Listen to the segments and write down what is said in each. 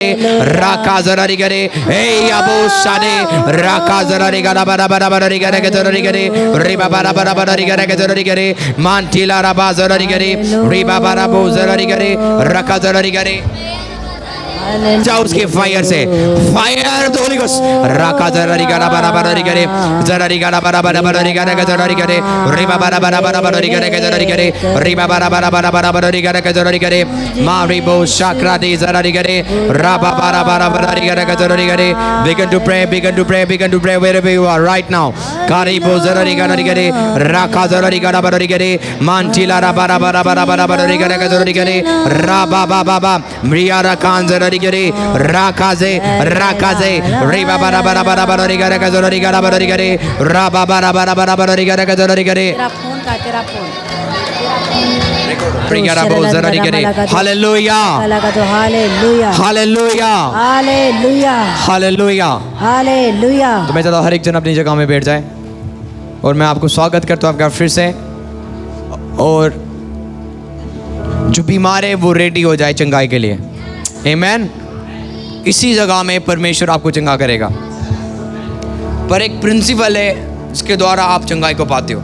Raka zarari gare, hey abu sade, Raka zarari gara bara bara bara gare ke zarari gare, riba bara bara bara gare ke zarari gare, mantila raba zarari gare, riba bara bo zarari gare, Raka zarari gare. जाओ उसके fire से fire the Holi ghost राका जरारी गाना बरा बरा करे जरारी गाना बरा बरा बरा करे जरारी करे रिबा बरा बरा बरा बरा करे जरारी करे रिबा बरा बरा बरा बरा करे जरारी करे मारी बो शाक्रा दे जरारी करे राबा बरा बरा बरा करे जरारी करे begin to pray wherever you are right now कारी बो जरारी गाना करे राका जरारी गाना बरा करे मांटिला रा बरा बरा बरा बरा करे जरारी करे राबा बाबा बा मियारा कान जरारी करे राकाजे राकाजे रिबा बरा बरा बरा बरा करे कजोरी gara बरा करे राबा बरा बरा बरा बरा करे कजोरी करे तेरा फोन का तेरा फोन प्रियरा बहुत जरूरी करे हालेलुया लगा तो hallelujah hallelujah hallelujah hallelujah hallelujah. तो मैं चाहता हूँ हर एक जन अपनी जगह में बैठ जाए और मैं आपको स्वागत करता हूँ आपका फिर से और जो बीमार है वो रेडी हो जाए चंगाई के लिए आमीन। इसी जगह में परमेश्वर आपको चंगा करेगा पर एक प्रिंसिपल है जिसके द्वारा आप चंगाई को पाते हो।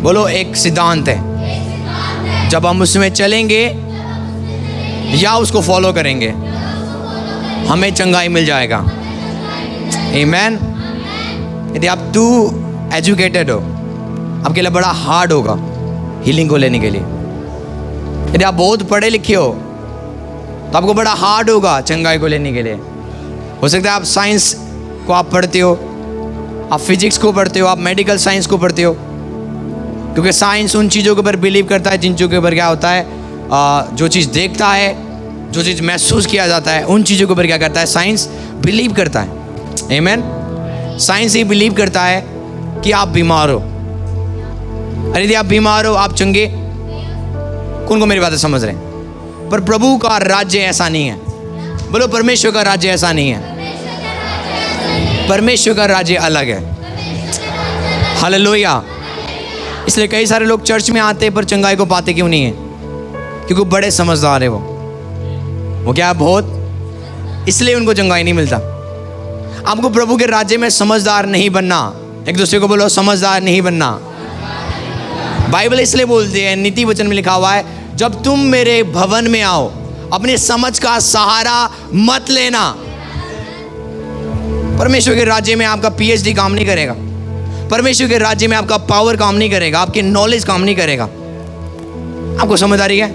बोलो एक सिद्धांत है जब हम उसमें चलेंगे या उसको फॉलो करेंगे हमें चंगाई मिल जाएगा आमीन। यदि आप टू एजुकेटेड हो आपके लिए बड़ा हार्ड होगा हीलिंग को लेने के लिए। यदि आप बहुत पढ़े लिखे हो तो आपको बड़ा हार्ड होगा चंगाई को लेने के लिए। हो सकता है आप साइंस को आप पढ़ते हो, आप फिजिक्स को पढ़ते हो, आप मेडिकल साइंस को पढ़ते हो क्योंकि साइंस उन चीज़ों के ऊपर बिलीव करता है जिन चीज़ों के ऊपर क्या होता है जो चीज़ देखता है, जो चीज़ महसूस किया जाता है उन चीज़ों के ऊपर क्या करता है साइंस बिलीव करता है आमीन। साइंस ही बिलीव करता है कि आप बीमार हो और यदि आप बीमार हो आप चंगे। कौन को मेरी बातें समझ रहे हैं? पर प्रभु का राज्य ऐसा नहीं है। बोलो परमेश्वर का राज्य ऐसा नहीं है। परमेश्वर का राज्य अलग है हालेलुया। इसलिए कई सारे लोग चर्च में आते हैं पर चंगाई को पाते क्यों नहीं है? क्योंकि बड़े समझदार है वो क्या बहुत, इसलिए उनको चंगाई नहीं मिलता। आपको प्रभु के राज्य में समझदार नहीं बनना। एक दूसरे को बोलो समझदार नहीं बनना। बाइबल इसलिए बोलती है, नीति वचन में लिखा हुआ है जब तुम मेरे भवन में आओ अपनी समझ का सहारा मत लेना। परमेश्वर के राज्य में आपका पीएचडी काम नहीं करेगा। परमेश्वर के राज्य में आपका पावर काम नहीं करेगा, आपकी नॉलेज काम नहीं करेगा। आपको समझ आ रही है?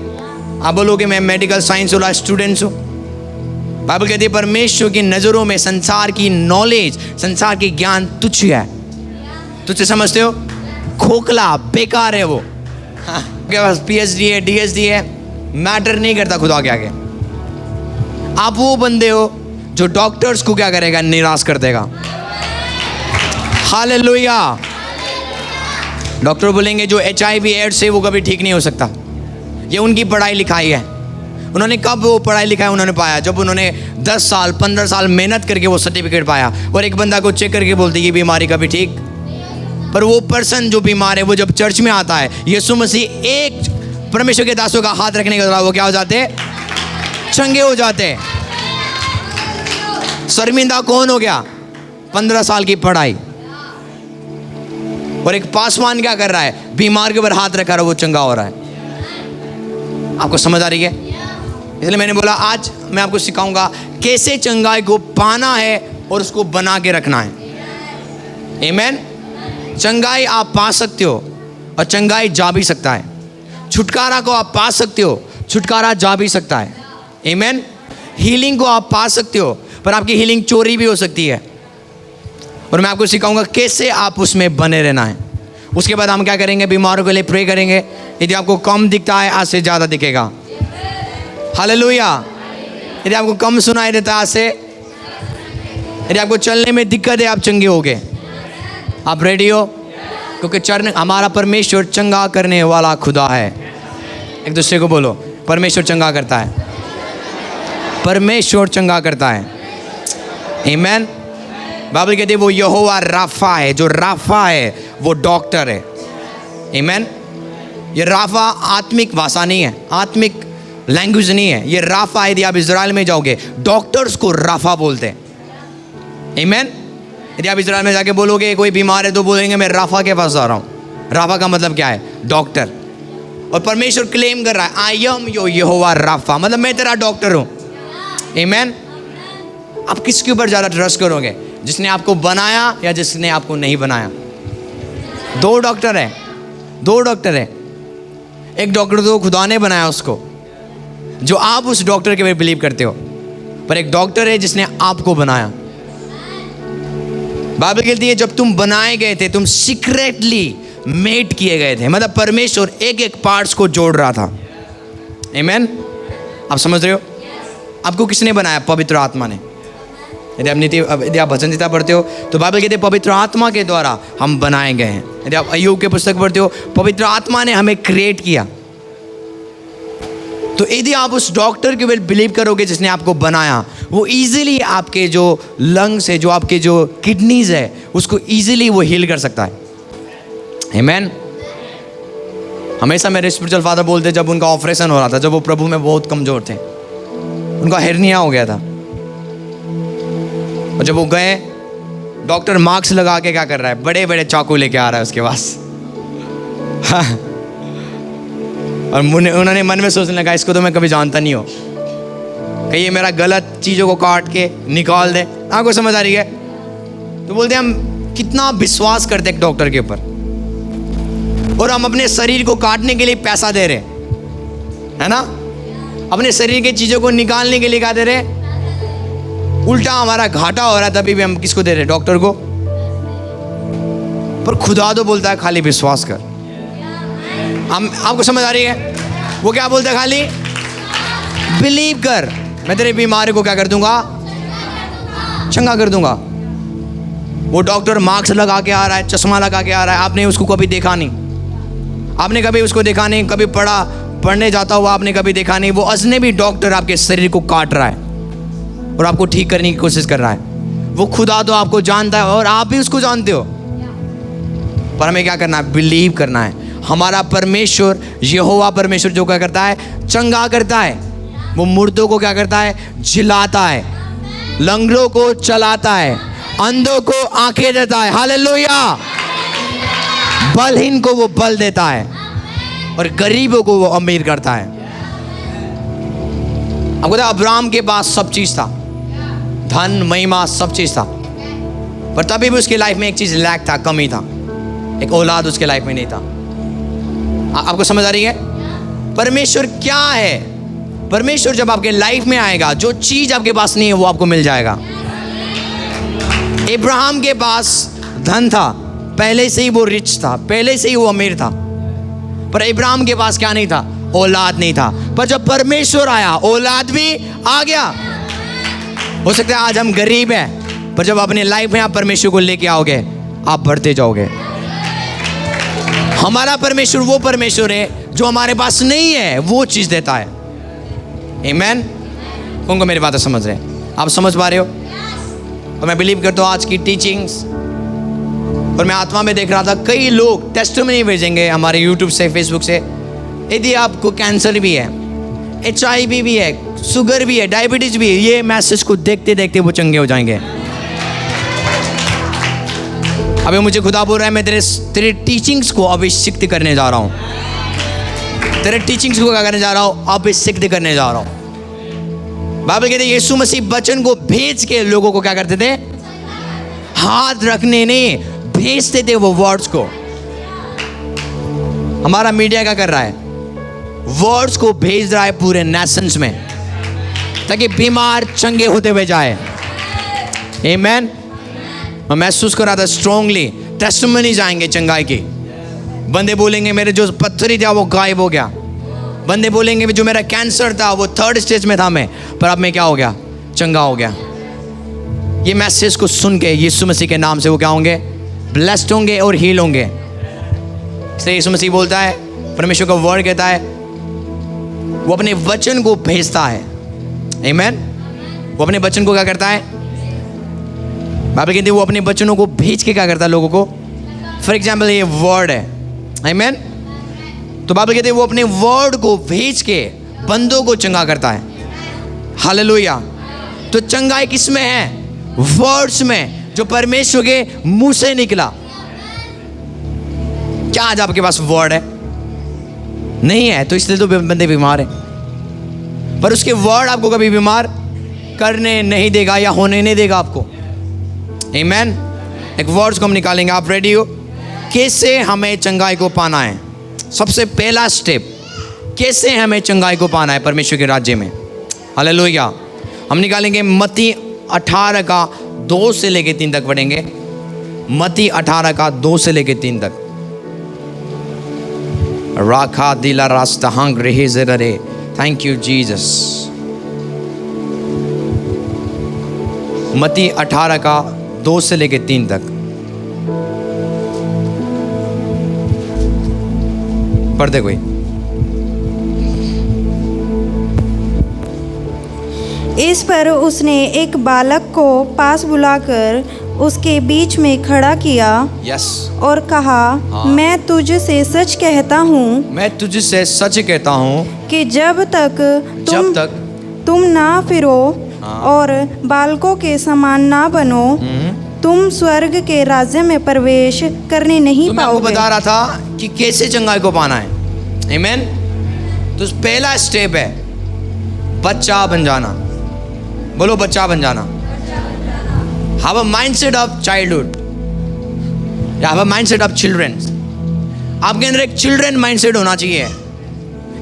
आप बोलोगे मैं मेडिकल साइंस वाला स्टूडेंट्स हूँ। बाइबल कहती है परमेश्वर की नज़रों में संसार की नॉलेज, संसार की ज्ञान तुच्छ है। तुच्छ समझते हो? खोखला बेकार है वो। आपके पास पीएचडी है, डीएचडी है, मैटर नहीं करता खुदा के आगे। आप वो बंदे हो जो डॉक्टर्स को क्या करेगा? निराश कर देगा। हालेलुया। डॉक्टर बोलेंगे जो HIV एड्स है वो कभी ठीक नहीं हो सकता। ये उनकी पढ़ाई लिखाई है। उन्होंने कब वो पढ़ाई लिखाई उन्होंने पाया? जब उन्होंने 10 साल 15 साल मेहनत करके वो सर्टिफिकेट पाया और एक बंदा को चेक करके बोलती है ये बीमारी कभी ठीक। पर वो पर्सन जो बीमार है वो जब चर्च में आता है यीशु मसीह एक परमेश्वर के दासों का हाथ रखने के दौरान वो क्या हो जाते हैं? चंगे हो जाते हैं। शर्मिंदा कौन हो गया? 15 साल की पढ़ाई और एक पासवान क्या कर रहा है? बीमार के ऊपर हाथ रखा रहा वो चंगा हो रहा है। आपको समझ आ रही है? इसलिए मैंने बोला आज मैं आपको सिखाऊंगा कैसे चंगाई को पाना है और उसको बना के रखना है आमीन। चंगाई आप पा सकते हो और चंगाई जा भी सकता है। छुटकारा को आप पा सकते हो, छुटकारा जा भी सकता है आमीन। हीलिंग को आप पा सकते हो पर आपकी हीलिंग चोरी भी हो सकती है और मैं आपको सिखाऊंगा कैसे आप उसमें बने रहना है। उसके बाद हम क्या करेंगे? बीमारों के लिए प्रे करेंगे। यदि आपको कम दिखता है आज से ज़्यादा दिखेगा। हालेलुया। यदि आपको कम सुनाई देता है आज से, यदि आपको चलने में दिक्कत है आप चंगे होगे। आप रेडी हो? क्योंकि चरण हमारा परमेश्वर चंगा करने वाला खुदा है। एक दूसरे को बोलो परमेश्वर चंगा करता है। परमेश्वर चंगा करता है आमीन। बाइबल कहती है वो यहोवा राफा है। जो राफा है वो डॉक्टर है आमीन। ये राफा आत्मिक भाषा नहीं है, आत्मिक लैंग्वेज नहीं है, ये राफा। यदि आप इजराइल में जाओगे, डॉक्टर्स को राफा बोलते हैं। आमीन। यदि आप इजराइल में जाके बोलोगे कोई बीमार है तो बोलेंगे मैं राफा के पास जा रहा हूँ। राफा का मतलब क्या है? डॉक्टर। और परमेश्वर क्लेम कर रहा है I am yo Jehovah Rafa, मतलब मैं तेरा डॉक्टर हूँ। आमीन। आप किसके ऊपर ज़्यादा ट्रस्ट करोगे, जिसने आपको बनाया या जिसने आपको नहीं बनाया? दो डॉक्टर है, दो डॉक्टर है। एक डॉक्टर तो खुदा ने बनाया उसको, जो आप उस डॉक्टर के ऊपर बिलीव करते हो, पर एक डॉक्टर है जिसने आपको बनाया। बाइबल कहती है जब तुम बनाए गए थे, तुम सीक्रेटली मेड किए गए थे, मतलब परमेश्वर एक एक पार्ट्स को जोड़ रहा था। आमीन। आप समझ रहे हो? आपको किसने बनाया? पवित्र आत्मा ने। यदि आप भजन गीता पढ़ते हो तो बाइबल कहते हैं पवित्र आत्मा के द्वारा हम बनाए गए हैं। यदि आप अय्यूब के पुस्तक पढ़ते हो, पवित्र आत्मा ने हमें क्रिएट किया। तो यदि आप उस डॉक्टर के ऊपर बिलीव करोगे जिसने आपको बनाया, वो इजीली आपके जो लंग्स है, जो आपके जो किडनीज है, उसको इजीली वो हील कर सकता है। आमीन। हमेशा मेरे स्पिरिचुअल फादर बोलते, जब उनका ऑपरेशन हो रहा था, जब वो प्रभु में बहुत कमज़ोर थे, उनका हेर्निया हो गया था, और जब वो गए, डॉक्टर मास्क लगा के क्या कर रहा है? बड़े बड़े चाकू लेके आ रहा है उसके पास। हाँ। और उन्होंने मन में सोचने लगा इसको तो मैं कभी जानता नहीं हूँ, कहीं ये मेरा गलत चीज़ों को काट के निकाल दे। आपको समझ आ रही है? तो बोलते हम कितना विश्वास करते एक डॉक्टर के ऊपर, और हम अपने शरीर को काटने के लिए पैसा दे रहे है ना, अपने शरीर की चीज़ों को निकालने के लिए क्या दे रहे? उल्टा हमारा घाटा हो रहा है, तभी भी हम किसको दे रहे? डॉक्टर को। पर खुदा तो बोलता है खाली विश्वास कर। हम आपको समझ आ रही है? वो क्या बोलता है? खाली बिलीव कर, मैं तेरे बीमारी को क्या कर दूंगा? चंगा कर दूंगा। वो डॉक्टर मास्क लगा के आ रहा है, चश्मा लगा के आ रहा है, आपने उसको कभी देखा नहीं, आपने कभी उसको देखा नहीं, कभी पढ़ने जाता हुआ आपने कभी देखा नहीं। वो अजनबी डॉक्टर आपके शरीर को काट रहा है और आपको ठीक करने की कोशिश कर रहा है। वो खुदा तो आपको जानता है और आप भी उसको जानते हो, पर हमें क्या करना है? बिलीव करना है। हमारा परमेश्वर यहोवा परमेश्वर जो क्या करता है? चंगा करता है। वो मुर्दों को क्या करता है? जिलाता है, लंगड़ों को चलाता है, अंधों को आंखें देता है। हालेलुया। बलहीन को वो बल देता है और गरीबों को वो अमीर करता है। आपको पता है अब्राहम के पास सब चीज था, धन महिमा सब चीज था, पर तभी भी उसकी लाइफ में एक चीज लैक था, कमी था। एक औलाद उसके लाइफ में नहीं था। आपको समझ आ रही है? परमेश्वर क्या है? परमेश्वर जब आपके लाइफ में आएगा, जो चीज आपके पास नहीं है वो आपको मिल जाएगा। अब्राहम के पास धन था, पहले से ही वो रिच था, पहले से ही वो अमीर था, पर अब्राहम के पास क्या नहीं था? औलाद नहीं था। पर जब परमेश्वर आया, औलाद भी आ गया। हो सकता है आज हम गरीब हैं, पर जब अपने लाइफ में आप परमेश्वर को लेके आओगे, आप बढ़ते जाओगे। हमारा परमेश्वर वो परमेश्वर है जो हमारे पास नहीं है वो चीज देता है। आमीन। कौन को मेरी बातें समझ रहे हैं? आप समझ पा रहे हो? और मैं बिलीव करता हूँ आज की टीचिंग्स, और मैं आत्मा में देख रहा था कई लोग टेस्टिमनी भेजेंगे हमारे यूट्यूब से, फेसबुक से। यदि आपको कैंसर भी है, HIV भी है, शुगर भी है, डायबिटीज भी है, ये मैसेज को देखते देखते वो चंगे हो जाएंगे। अभी मुझे खुदा बोल रहा है मैं तेरे टीचिंग्स को अभिषिक्त करने जा रहा हूँ, तेरे टीचिंग्स को क्या करने जा रहा हूँ? अभिषिक्त करने जा रहा हूँ। बाइबल कहते हैं यीशु मसीह वचन को भेज के लोगों को क्या करते थे? हाथ रखने नहीं, भेजते थे वो वर्ड्स को। हमारा मीडिया क्या कर रहा है? वर्ड्स को भेज रहा है पूरे नेशंस में, ताकि बीमार चंगे होते हुए जाए। आमीन। मैं महसूस कर रहा था स्ट्रांगली टेस्टिमनी जाएंगे चंगाई की। बंदे बोलेंगे मेरे जो पत्थरी था वो गायब हो गया। बंदे बोलेंगे जो मेरा कैंसर था वो 3rd स्टेज में था मैं, पर अब मैं क्या हो गया? चंगा हो गया। ये मैसेज को सुन के यीशु मसीह के नाम से वो क्या होंगे? ब्लेस्ड होंगे और हील होंगे। इसलिए यीशु मसीह बोलता है, परमेश्वर का वर्ड कहता है वो अपने वचन को भेजता है। आमीन। वो अपने वचन को क्या करता है? बाइबल कहती है वो अपने वचनों को भेज के क्या करता है लोगों को? फॉर एग्जाम्पल ये वर्ड है। आमीन। तो बाइबल कहती है वो अपने वर्ड को भेज के बंदों को चंगा करता है। हालेलुया। तो चंगाई किस में है? वर्ड्स में, जो परमेश्वर के मुंह से निकला। क्या आज आपके पास वर्ड है? नहीं है, तो इसलिए तो बंदे बीमार है। पर उसके वर्ड आपको कभी बीमार करने नहीं देगा या होने नहीं देगा आपको। आमीन। एक वर्ड्स को हम निकालेंगे। आप रेडी हो? कैसे हमें चंगाई को पाना है? सबसे पहला स्टेप, कैसे हमें चंगाई को पाना है परमेश्वर के राज्य में। हालेलुया। हम निकालेंगे मत्ती 18 का 2 से लेके 3 तक पढ़ेंगे। मत्ती 18 का 2 से लेके 3 तक। राखा दिला रास्ता हंग रहे जरे। Thank you Jesus. मत्ती 18 का 2 से लेके 3 तक पढ़ते कोई। इस पर उसने एक बालक को पास बुलाकर उसके बीच में खड़ा किया यस और कहा, हाँ। मैं तुझसे सच कहता हूँ मैं तुझसे सच कहता हूँ कि जब तक तुम ना फिरो हाँ। और बालकों के समान ना बनो, तुम स्वर्ग के राज्य में प्रवेश करने नहीं तो मैं आपको पाओगे। बता रहा था कि कैसे चंगाई को पाना है। आमीन। तो पहला स्टेप है बच्चा बन जाना। बोलो बच्चा बन जाना। Have a mindset of childhood या have a mindset of children. आपके अंदर एक चिल्ड्रन माइंडसेट होना चाहिए।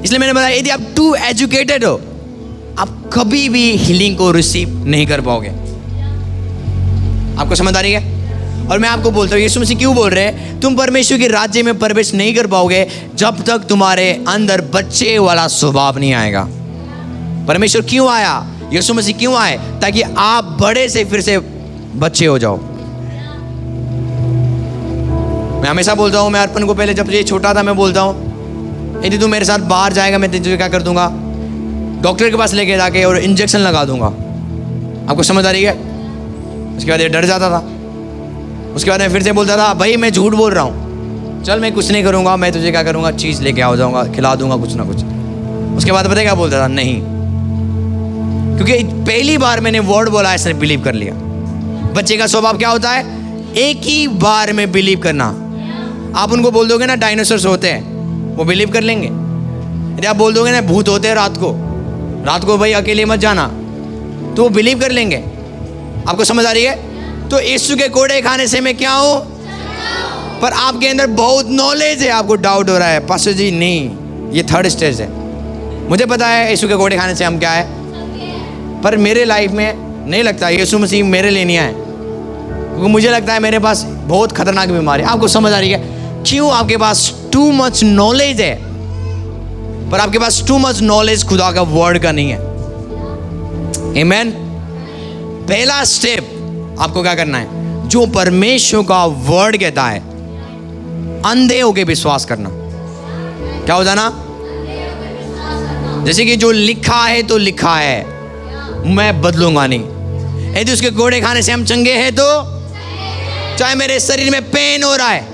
इसलिए मैंने बताया, यदि आप टू एजुकेटेड हो, आप कभी भी हीलिंग को रिसीव नहीं कर पाओगे। आपको समझ आ रही है? और मैं आपको बोलता हूँ, यीशु मसीह क्यों बोल रहे हैं तुम परमेश्वर के राज्य में प्रवेश नहीं कर पाओगे जब तक तुम्हारे अंदर बच्चे वाला स्वभाव नहीं आएगा। परमेश्वर क्यों आया? यीशु मसीह क्यों आए? ताकि आप बड़े से फिर से बच्चे हो जाओ। मैं हमेशा बोलता हूँ, मैं अर्पण को पहले जब ये छोटा था मैं बोलता हूँ, यदि तू मेरे साथ बाहर जाएगा मैं तुझे क्या कर दूंगा? डॉक्टर के पास लेके जाके और इंजेक्शन लगा दूंगा। आपको समझ आ रही है? उसके बाद ये डर जाता था। उसके बाद मैं फिर से बोलता था, भाई मैं झूठ बोल रहा हूँ, चल मैं कुछ नहीं करूँगा, मैं तुझे क्या करूँगा, चीज़ लेके आ जाऊँगा, खिला दूंगा कुछ ना कुछ। उसके बाद पता है क्या बोलता था? नहीं, क्योंकि पहली बार मैंने वर्ड बोला इसने बिलीव कर लिया। बच्चे का स्वभाव क्या होता है? एक ही बार में बिलीव करना। आप उनको बोल दोगे ना डायनासोर्स होते हैं, वो बिलीव कर लेंगे। यदि आप बोल दोगे ना भूत होते हैं रात को भाई अकेले मत जाना, तो वो बिलीव कर लेंगे। आपको समझ आ रही है? तो यीशु के कोड़े खाने से मैं क्या हूँ? पर आपके अंदर बहुत नॉलेज है, आपको डाउट हो रहा है पास्टर जी नहीं, ये थर्ड स्टेज है। मुझे पता है यीशु के कोड़े खाने से हम क्या है, पर मेरे लाइफ में नहीं लगता यीशु मसीह मेरे लिए नहीं आए, क्योंकि मुझे लगता है मेरे पास बहुत खतरनाक बीमारी। आपको समझ आ रही है? क्यों? आपके पास टू मच नॉलेज है, पर आपके पास टू मच नॉलेज खुदा का वर्ड का नहीं है। आमीन। पहला स्टेप आपको क्या करना है? जो परमेश्वर का वर्ड कहता है, अंधे होके विश्वास करना। क्या हो जाना? जैसे कि जो लिखा है तो लिखा है, मैं बदलूंगा नहीं। यदि उसके कोड़े खाने से हम चंगे हैं तो चाहे मेरे शरीर में पेन हो रहा है,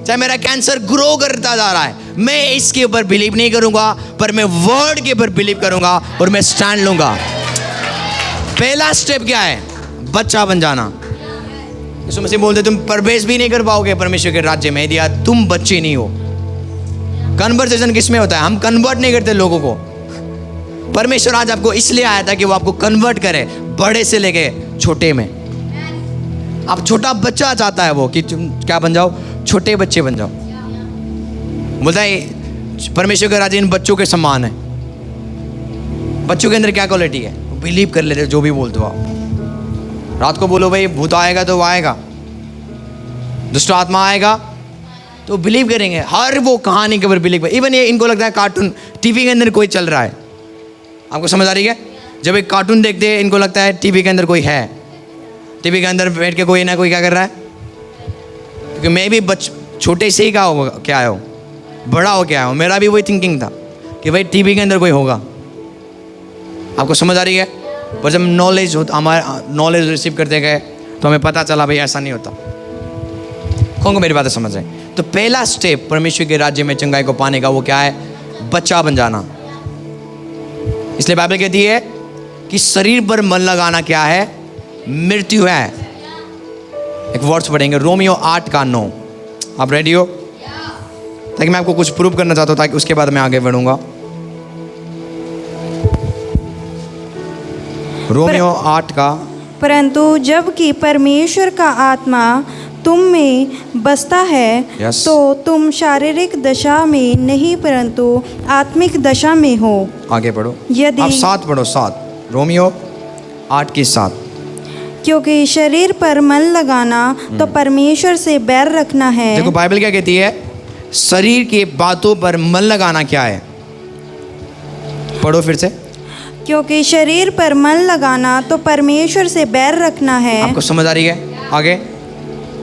चाहे मेरा कैंसर ग्रो करता जा रहा है, मैं इसके ऊपर बिलीव नहीं करूंगा, पर मैं वर्ड के ऊपर बिलीव करूंगा और मैं स्टैंड लूंगा। पहला स्टेप क्या है? बच्चा बन जाना। यीशु मसीह बोलते तुम प्रवेश भी नहीं कर पाओगे परमेश्वर के राज्य में यदि तुम बच्चे नहीं हो। कन्वर्सेशन किस में होता है? हम कन्वर्ट नहीं करते लोगों को। परमेश्वर आज आपको इसलिए आया था कि वो आपको कन्वर्ट करे, बड़े से लेके छोटे में। आप छोटा बच्चा चाहता है वो कि तुम क्या बन जाओ? छोटे बच्चे बन जाओ। बोलता है परमेश्वर का राज्य इन बच्चों के समान है। बच्चों के अंदर क्या क्वालिटी है? बिलीव कर लेते जो भी बोलते हो आप। रात को बोलो भाई भूत आएगा तो वो आएगा, दुष्ट आत्मा आएगा तो बिलीव करेंगे। हर वो कहानी के ऊपर बिलीव। इवन ये इनको लगता है कार्टून टीवी के अंदर कोई चल रहा है। आपको समझ आ रही है? जब एक कार्टून देखते हैं इनको लगता है टीवी के अंदर कोई है, टीवी के अंदर बैठ के कोई ना कोई क्या कर रहा है। क्योंकि मैं भी छोटे से ही क्या हो क्या आया हूँ, बड़ा हो क्या आया हूँ, मेरा भी वही थिंकिंग था कि भाई टीवी के अंदर कोई होगा। आपको समझ आ रही है? पर जब नॉलेज हमारा नॉलेज रिसीव करते गए तो हमें पता चला भाई ऐसा नहीं होता। कौन को मेरी बातें समझ आए? तो पहला स्टेप परमेश्वर के राज्य में चंगाई को पाने का वो क्या है? बच्चा बन जाना। इसलिए बाइबल कहती है कि शरीर पर मन लगाना क्या है? मृत्यु है। एक वर्ड्स पढ़ेंगे, रोमियो 8:9। आप रेडी हो? ताकि मैं आपको कुछ प्रूव करना चाहता हूँ, ताकि उसके बाद मैं आगे बढ़ूंगा। रोमियो 8 का, परंतु जबकि परमेश्वर का आत्मा तुम में बसता है, Yes. तो तुम शारीरिक दशा में नहीं परंतु आत्मिक दशा में हो। आगे पढ़ो। यदि आप 7 पढ़ो, 7 रोमियो 8:7। क्योंकि शरीर पर मन लगाना तो परमेश्वर से बैर रखना है। देखो बाइबल क्या कहती है? शरीर के बातों पर मन लगाना क्या है? पढ़ो फिर से। क्योंकि शरीर पर मन लगाना तो परमेश्वर से बैर रखना है। आपको समझ आ रही है? आगे।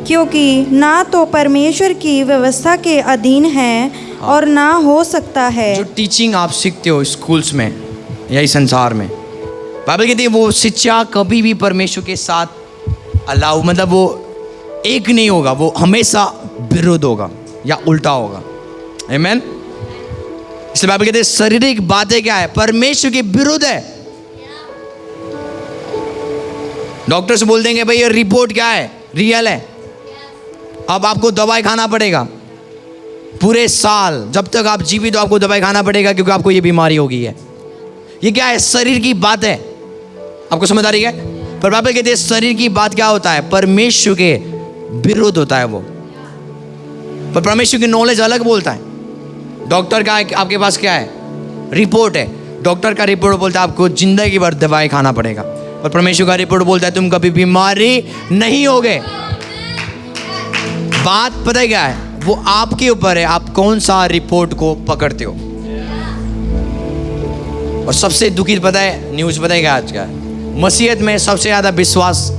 क्योंकि ना तो परमेश्वर की व्यवस्था के अधीन है और ना हो सकता है। जो टीचिंग आप सीखते हो स्कूल्स में या इस संसार में, बाइबल कहती है वो शिक्षा कभी भी परमेश्वर के साथ अलाउ, मतलब वो एक नहीं होगा, वो हमेशा विरोध होगा या उल्टा होगा। आमीन। इसलिए बाइबल कहते हैं शारीरिक बातें क्या है? परमेश्वर के विरुद्ध है। डॉक्टर से बोल देंगे भाई ये रिपोर्ट क्या है? रियल है। अब आपको दवाई खाना पड़ेगा पूरे साल, जब तक आप जीवित हो आपको दवाई खाना पड़ेगा, क्योंकि आपको ये बीमारी हो गई है। ये क्या है? शरीर की बात है। आपको समझ आ रही है? पर बाइबल कहते हैं शरीर की बात क्या होता है? परमेश्वर के विरुद्ध होता है वो। पर परमेश्वर की नॉलेज अलग बोलता है। डॉक्टर का आपके पास क्या है? रिपोर्ट है। डॉक्टर का रिपोर्ट बोलता है आपको जिंदगी भर दवाई खाना पड़ेगा, और परमेश्वर का रिपोर्ट बोलता है तुम कभी बीमारी नहीं होगे। बात पता है क्या है? वो आपके ऊपर है, आप कौन सा रिपोर्ट को पकड़ते हो। और सबसे दुखी पता है न्यूज़ पता है क्या आज का? मसीहत में सबसे ज़्यादा विश्वास,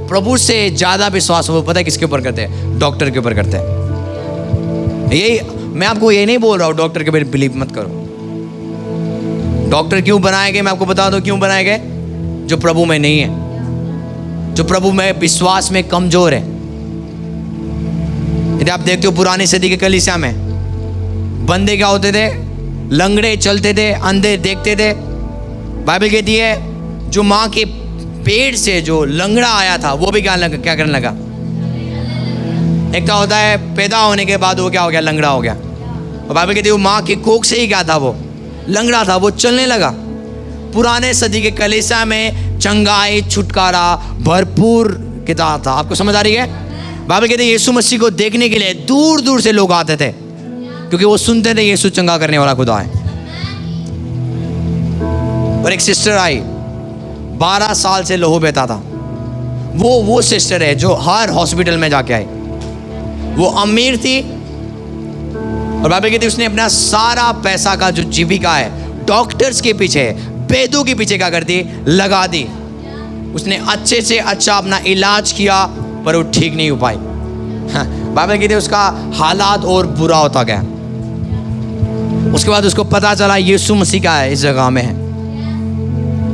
प्रभु से ज़्यादा विश्वास वो पता है किसके ऊपर करते हैं? डॉक्टर के ऊपर करते हैं। यही मैं आपको ये नहीं बोल रहा हूँ डॉक्टर के ऊपर बिलीव मत करो। डॉक्टर क्यों बनाए गए मैं आपको बता दूं क्यों बनाए गए? जो प्रभु में नहीं है, जो प्रभु में विश्वास में कमजोर है। यदि आप देखते हो पुरानी सदी के कलीसिया में बंदे क्या होते थे? लंगड़े चलते थे, अंधे देखते थे। बाइबल कहती है जो माँ के पेट से जो लंगड़ा आया था वो भी क्या करने लगा? एक क्या होता है पैदा होने के बाद वो क्या हो गया? लंगड़ा हो गया। और बाइबल कहती है वो माँ के कोख से ही क्या था? वो लंगड़ा था, वो चलने लगा। पुराने सदी के कलीसिया में चंगाई छुटकारा भरपूर किताब था। आपको समझ आ रही है? बाइबल कहते हैं यीशु मसीह को देखने के लिए दूर दूर से लोग आते थे, क्योंकि वो सुनते थे यीशु चंगा करने वाला खुदा है। और एक सिस्टर आई 12 साल से लहू बहता था। वो सिस्टर है जो हर हॉस्पिटल में जाके आई। वो अमीर थी और बाइबल कहती है उसने अपना सारा पैसा का जो जीविका है डॉक्टर्स के पीछे, वैद्यों के पीछे क्या कर दी? लगा दी। उसने अच्छे से अच्छा अपना इलाज किया पर वो ठीक नहीं हो पाई। बाइबल कहती है उसका हालात और बुरा होता गया। उसके बाद उसको पता चला यीशु मसीह का है इस जगह में है,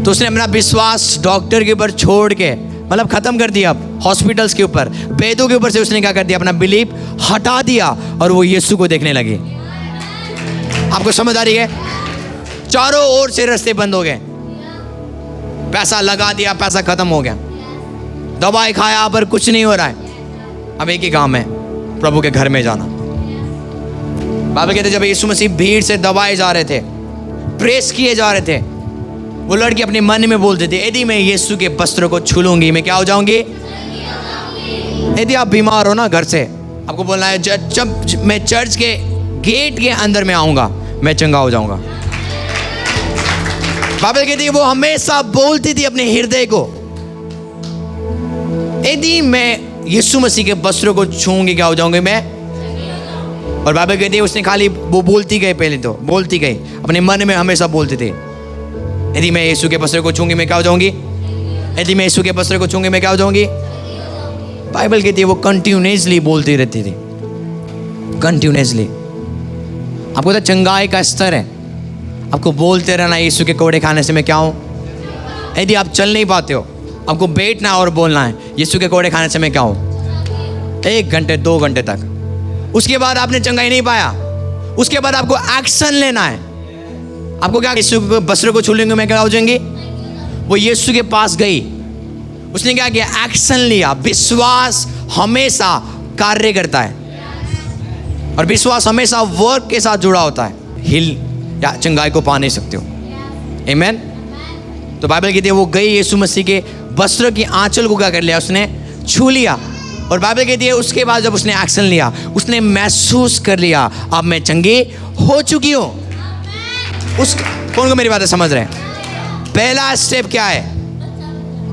तो उसने अपना विश्वास डॉक्टर के ऊपर छोड़ के मतलब खत्म कर दिया। हॉस्पिटल्स के ऊपर, वैद्यों के ऊपर से उसने क्या कर दिया? अपना बिलीफ हटा दिया और वो यीशु को देखने लगी। आपको समझ आ रही है? चारों ओर से रास्ते बंद हो गए। पैसा लगा दिया, पैसा खत्म हो गया। दवाई खाया पर कुछ नहीं हो रहा है। अब एक ही काम है, प्रभु के घर में जाना। बाबा कहते जब यीशु मसीह भीड़ से दबाए जा रहे थे, प्रेस किए जा रहे थे, वो लड़की अपने मन में बोलते थे यदि मैं यीशु के वस्त्रों को छू लूंगी मैं क्या हो जाऊंगी? यदि आप बीमार हो ना घर से, आपको बोलना है जब मैं चर्च के गेट के अंदर में आऊंगा मैं चंगा हो जाऊंगा। बाइबल कहती है वो हमेशा बोलती थी अपने हृदय को यदि मैं यीशु मसीह के वस्त्रों को छूंगी क्या हो जाऊंगी मैं? और बाइबल कहती है उसने खाली वो बोलती गई, पहले तो बोलती गई, अपने मन में हमेशा बोलती थी यदि मैं यीशु के वस्त्रों को छूंगी मैं क्या हो जाऊंगी? यदि मैं यीशु के वस्त्रों को छूंगी मैं क्या हो जाऊंगी? बाइबल कहती है वो कंटिन्यूसली बोलती रहती थी, कंटिन्यूसली। आपको तो चंगाई का स्तर है, आपको बोलते रहना यीशु के कोड़े खाने से मैं क्या हूँ। यदि आप चल नहीं पाते हो, आपको बैठना और बोलना है यीशु के कोड़े खाने से मैं क्या हूँ, 1 घंटे 2 घंटे तक। उसके बाद आपने चंगाई नहीं पाया, उसके बाद आपको एक्शन लेना है। आपको क्या, यीशु के वस्त्र को छू लेंगे मैं क्या हो जाएंगी? वो यीशु के पास गई, उसने क्या किया? एक्शन लिया। विश्वास हमेशा कार्य करता है और विश्वास हमेशा वर्क के साथ जुड़ा होता है। हिल या चंगाई को पा नहीं सकते हो। आमीन। तो बाइबल कहती है वो गई, यीशु मसीह के वस्त्र की आंचल को क्या कर लिया? उसने छू लिया। और बाइबल कहती है उसके बाद जब उसने एक्शन लिया, उसने महसूस कर लिया अब मैं चंगी हो चुकी हूँ। उस कौन को मेरी बातें समझ रहे हैं? पहला स्टेप क्या है?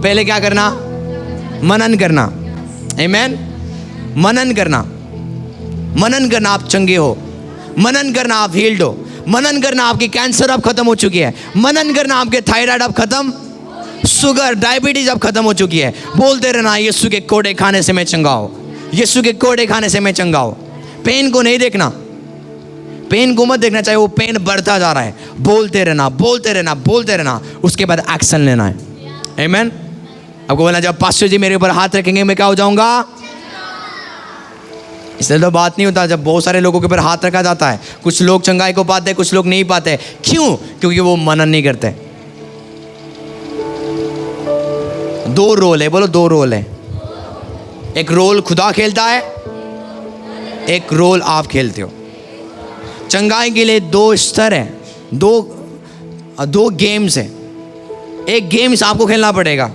पहले क्या करना? मनन करना। आमीन। मनन करना, मनन करना आप चंगे हो, मनन करना आप हील्ड हो, मनन करना आपकी कैंसर अब खत्म हो चुकी है, मनन करना आपके थायराइड अब खत्म, शुगर डायबिटीज अब खत्म हो चुकी है। बोलते रहना यीशु के कोड़े खाने से मैं चंगा हो, यीशु के कोड़े खाने से मैं चंगा हो। पेन को नहीं देखना, पेन को मत देखना, चाहे वो पेन बढ़ता जा रहा है। बोलते रहना, बोलते रहना, बोलते रहना, उसके बाद एक्शन लेना है। आमीन। आपको बोलना जब पास्टर जी मेरे ऊपर हाथ रखेंगे मैं क्या हो जाऊंगा? इसलिए तो बात नहीं होता जब बहुत सारे लोगों के ऊपर हाथ रखा जाता है। कुछ लोग चंगाई को पाते हैं, कुछ लोग नहीं पाते। क्यों? क्योंकि वो मनन नहीं करते। दो रोल है, बोलो दो रोल है। एक रोल खुदा खेलता है, एक रोल आप खेलते हो। चंगाई के लिए दो स्तर है, दो गेम्स है। एक गेम्स आपको खेलना पड़ेगा।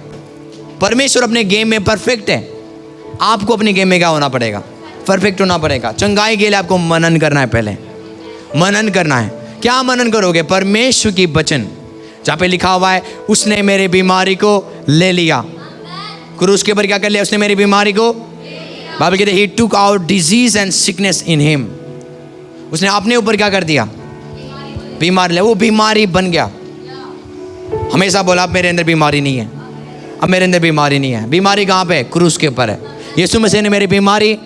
परमेश्वर अपने गेम में परफेक्ट है, आपको अपने गेम में क्या होना पड़ेगा? परफेक्ट होना पड़ेगा। चंगाई के लिए आपको मनन करना है। पहले मनन करना है। क्या मनन करोगे? परमेश्वर की वचन, जहाँ पे लिखा हुआ है उसने मेरी बीमारी को ले लिया। क्रूस के ऊपर क्या कर लिया? उसने मेरी बीमारी को, बाइबल कहते ही took out disease and sickness in him. उसने अपने ऊपर क्या कर दिया? बीमारी ले, वो बीमारी बन गया। हमेशा बोला अब मेरे अंदर बीमारी नहीं है, अब मेरे अंदर बीमारी नहीं है। बीमारी कहाँ पे? क्रूस के ऊपर है। यीशु मसीह ने मेरी बीमारी,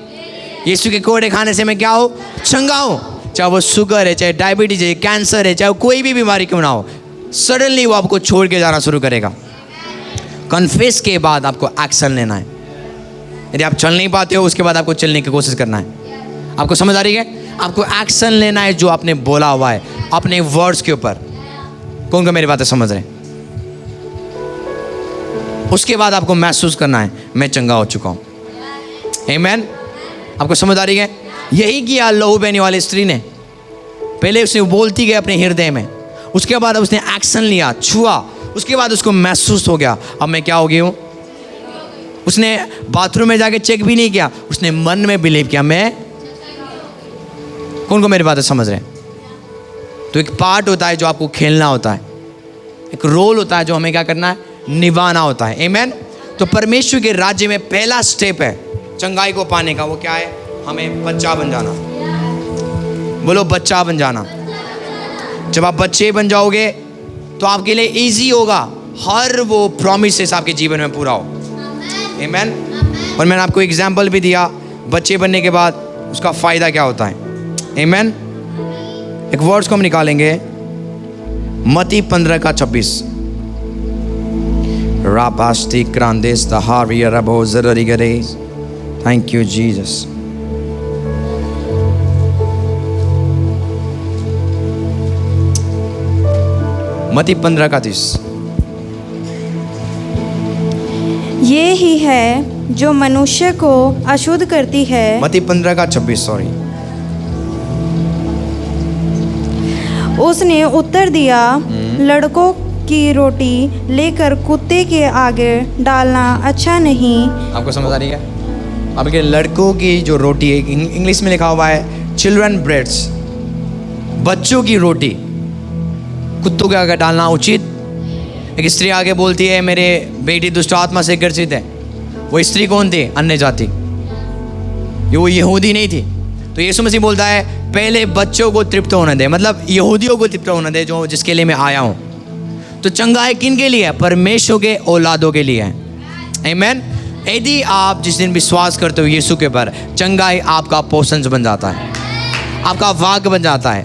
यीशु के कोड़े खाने से मैं क्या हो? चंगा हूँ। चाहे वो शुगर है, चाहे डायबिटीज है, कैंसर है, चाहे कोई भी बीमारी क्यों ना हो, सडनली वो आपको छोड़ के जाना शुरू करेगा। कन्फेस के बाद आपको एक्शन लेना है। यदि आप चल नहीं पाते हो, उसके बाद आपको चलने की कोशिश करना है। आपको समझ आ रही है? आपको एक्शन लेना है जो आपने बोला हुआ है अपने वर्ड्स के ऊपर। कौन को मेरी बातें समझ रहे हैं? उसके बाद आपको महसूस करना है मैं चंगा हो चुका हूँ। आमीन। आपको समझ आ रही है? यही किया लहू बहने वाली स्त्री ने। पहले उसने बोलती गई अपने हृदय में, उसके बाद उसने एक्शन लिया, छुआ, उसके बाद उसको महसूस हो गया अब मैं क्या हो गई हूँ। उसने बाथरूम में जाके चेक भी नहीं किया, उसने मन में बिलीव किया मैं। कौन को मेरी बातें समझ रहे हैं? तो एक पार्ट होता है जो आपको खेलना होता है, एक रोल होता है जो हमें क्या करना है? निभाना होता है। आमीन। तो परमेश्वर के राज्य में पहला स्टेप है चंगाई को पाने का, वो क्या है? हमें बच्चा बन जाना। बोलो बच्चा बन जाना। जब आप बच्चे बन जाओगे तो आपके लिए इजी होगा हर वो प्रॉमिसेस आपके जीवन में पूरा हो। आमीन। और मैंने आपको एग्जाम्पल भी दिया बच्चे बनने के बाद उसका फ़ायदा क्या होता है। आमीन। एक वर्ड्स को हम निकालेंगे, मत्ती 15:26। राबास्टी क्रांदेस दहारिया रबो जररी गरेस। Thank you Jesus. मत्ती 15:30। ये ही है जो मनुष्य को अशुद्ध करती है। मत्ती 15:26 सॉरी। उसने उत्तर दिया, लड़कों की रोटी लेकर कुत्ते के आगे डालना अच्छा नहीं। आपको समझ आ रही है? आपके लड़कों की जो रोटी है, इंग्लिश में लिखा हुआ है चिल्ड्रन ब्रेड्स, बच्चों की रोटी कुत्तों के आगे डालना उचित। एक स्त्री आगे बोलती है मेरे बेटी दुष्ट आत्मा से ग्रसित है। वो स्त्री कौन थी? अन्य जाति, ये वो यहूदी नहीं थी। तो यीशु मसीह बोलता है पहले बच्चों को तृप्त होने दे, मतलब यहूदियों को तृप्त होने दे जो जिसके लिए मैं आया हूँ। तो चंगाई किन के लिए है? परमेश्वर के औलादों के लिए है। आमीन। यदि आप जिस दिन विश्वास करते हो यीशु के ऊपर, चंगाई आपका पोषण बन जाता है, आपका वाग बन जाता है।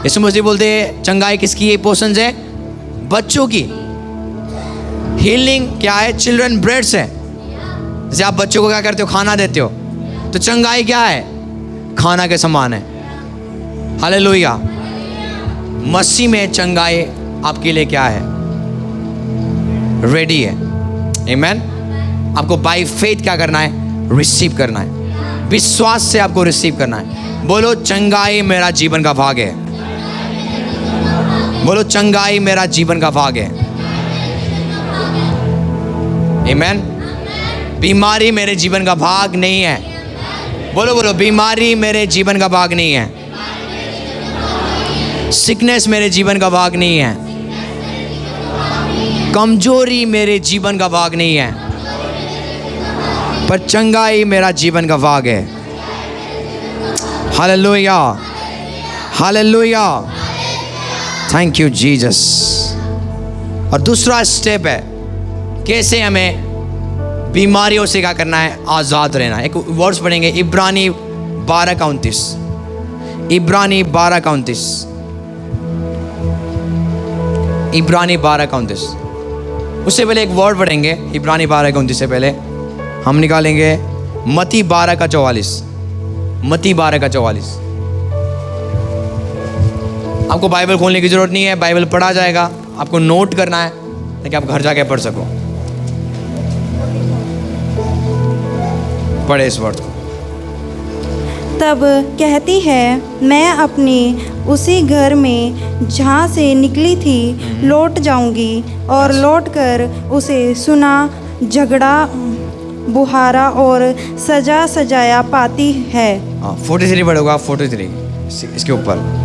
यीशु मसीह बोलते हैं चंगाई किसकी? ये पोषण है बच्चों की। हीलिंग क्या है? चिल्ड्रन ब्रेड्स है। जैसे आप बच्चों को क्या करते हो? खाना देते हो। तो चंगाई क्या है? खाना के समान है। हालेलुया। मसीह में चंगाई आपके लिए क्या है, रेडी है। आमेन। आपको बाय फेथ क्या करना है, रिसीव करना है, विश्वास से आपको रिसीव करना है। बोलो चंगाई मेरा जीवन का भाग है। बोलो चंगाई मेरा जीवन का भाग है। आमेन। बीमारी मेरे जीवन का भाग नहीं है। बोलो बोलो, बीमारी मेरे जीवन का भाग नहीं है। सिकनेस मेरे जीवन का भाग नहीं है। कमजोरी मेरे जीवन का भाग नहीं है, पर चंगाई मेरा जीवन का भाग है। Hallelujah, hallelujah, thank you Jesus. और दूसरा स्टेप है कैसे हमें बीमारियों से क्या करना है, आज़ाद रहना है। एक वर्ड्स पढ़ेंगे, इब्रानी 12:29। इब्रानी 12:29। इब्रानी 12:29। उससे पहले एक वर्ड पढ़ेंगे, इब्रानी 12:29 से पहले हम निकालेंगे मत्ती 12:44। मत्ती 12:44। आपको बाइबल खोलने की जरूरत नहीं है, बाइबल पढ़ा जाएगा, आपको नोट करना है ताकि आप घर जाके पढ़ सको। पढ़े इस वर्ड को। तब कहती है, मैं अपनी उसी घर में जहाँ से निकली थी लौट जाऊंगी, और लौटकर उसे सुना, झगड़ा, बुहारा और सजा सजाया पाती है। 43 पढ़ोगा, 43 इसके ऊपर।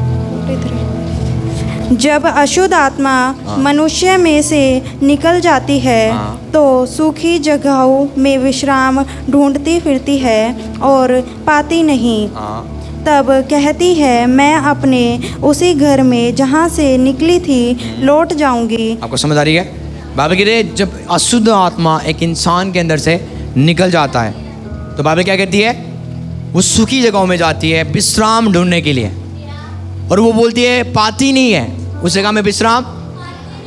जब अशुद्ध आत्मा मनुष्य में से निकल जाती है तो सूखी जगहों में विश्राम ढूंढती फिरती है और पाती नहीं। तब कहती है, मैं अपने उसी घर में जहाँ से निकली थी लौट जाऊंगी। आपको समझ आ रही है? बाइबल कहती है जब अशुद्ध आत्मा एक इंसान के अंदर से निकल जाता है तो बाइबल क्या कहती है, वो सूखी जगहों में जाती है विश्राम ढूंढने के लिए, और वो बोलती है पाती नहीं है उस जगह में विश्राम,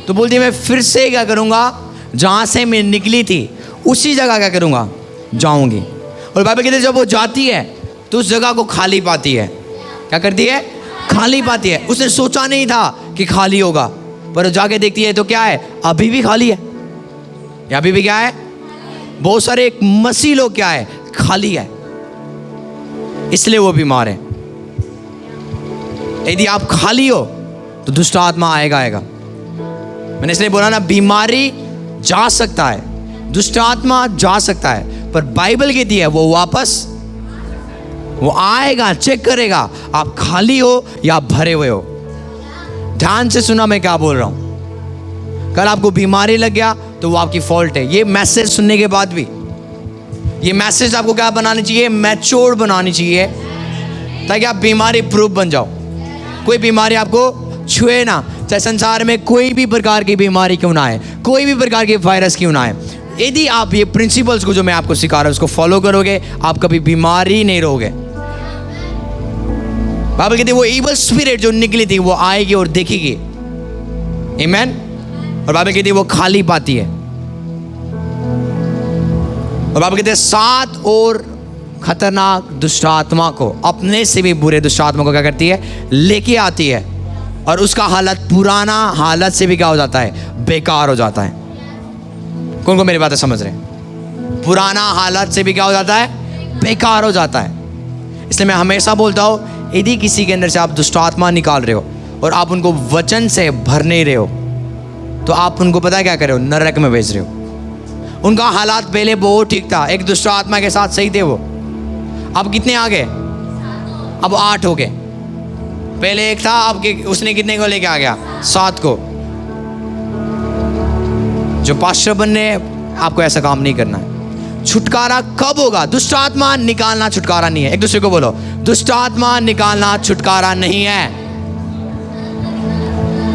तो बोलती है मैं फिर से क्या करूँगा, जहाँ से मैं निकली थी उसी जगह क्या करूँगा, जाऊँगी। और बाइबल कहते हैं जब वो जाती है तो उस जगह को खाली पाती है। क्या करती है? खाली पाती है। उसने सोचा नहीं था कि खाली होगा, पर जाके देखती है तो क्या है, अभी भी खाली है। या अभी भी क्या है, बहुत सारे मसीह लोग क्या है, खाली है, इसलिए वो बीमार है। यदि आप खाली हो तो दुष्ट आत्मा आएगा। मैंने इसलिए बोला ना, बीमारी जा सकता है, दुष्ट आत्मा जा सकता है, पर बाइबल कहती है वो वापस वो आएगा, चेक करेगा आप खाली हो या भरे हुए हो। ध्यान से सुना मैं क्या बोल रहा हूं। कल आपको बीमारी लग गया तो वो आपकी फॉल्ट है। ये मैसेज सुनने के बाद भी ये मैसेज आपको क्या बनानी चाहिए, मैच्योर बनानी चाहिए, ताकि आप बीमारी प्रूफ बन जाओ। कोई बीमारी आपको छुए ना, चाहे संसार में कोई भी प्रकार की बीमारी क्यों ना आए, कोई भी प्रकार के वायरस क्यों ना आए। यदि आप ये प्रिंसिपल्स को जो मैं आपको सिखा रहा हूं उसको फॉलो करोगे, आप कभी बीमारी नहीं रहोगे। बाइबल कहती है वो इविल स्पिरिट जो निकली थी वो आएगी और देखेगी। आमेन। और बाइबल कहती है वो खाली पाती है। और बाइबल कहती है 7 और खतरनाक दुष्ट आत्मा को, अपने से भी बुरे दुष्ट आत्मा को क्या करती है, लेके आती है, और उसका हालत पुराना हालत से भी क्या हो जाता है, बेकार हो जाता है। कौन को मेरी बातें समझ रहे हैं? पुराना हालत से भी क्या हो जाता है, बेकार हो जाता है। इसलिए मैं हमेशा बोलता हूँ, यदि किसी के अंदर से आप दुष्ट आत्मा निकाल रहे हो और आप उनको वचन से भर नहीं रहे हो तो आप उनको पता है क्या कर रहे हो, नरक में भेज रहे हो। उनका हालात पहले बहुत ठीक था, एक दुष्ट आत्मा के साथ सही थे वो, अब कितने आ गए, अब 8 हो गए। पहले एक था, अब उसने कितने को लेके आ गया, 7 को। जो पास्टर बनने, आपको ऐसा काम नहीं करना है। छुटकारा कब होगा? दुष्ट आत्मा निकालना छुटकारा नहीं है। एक दूसरे को बोलो, दुष्ट आत्मा निकालना छुटकारा नहीं है।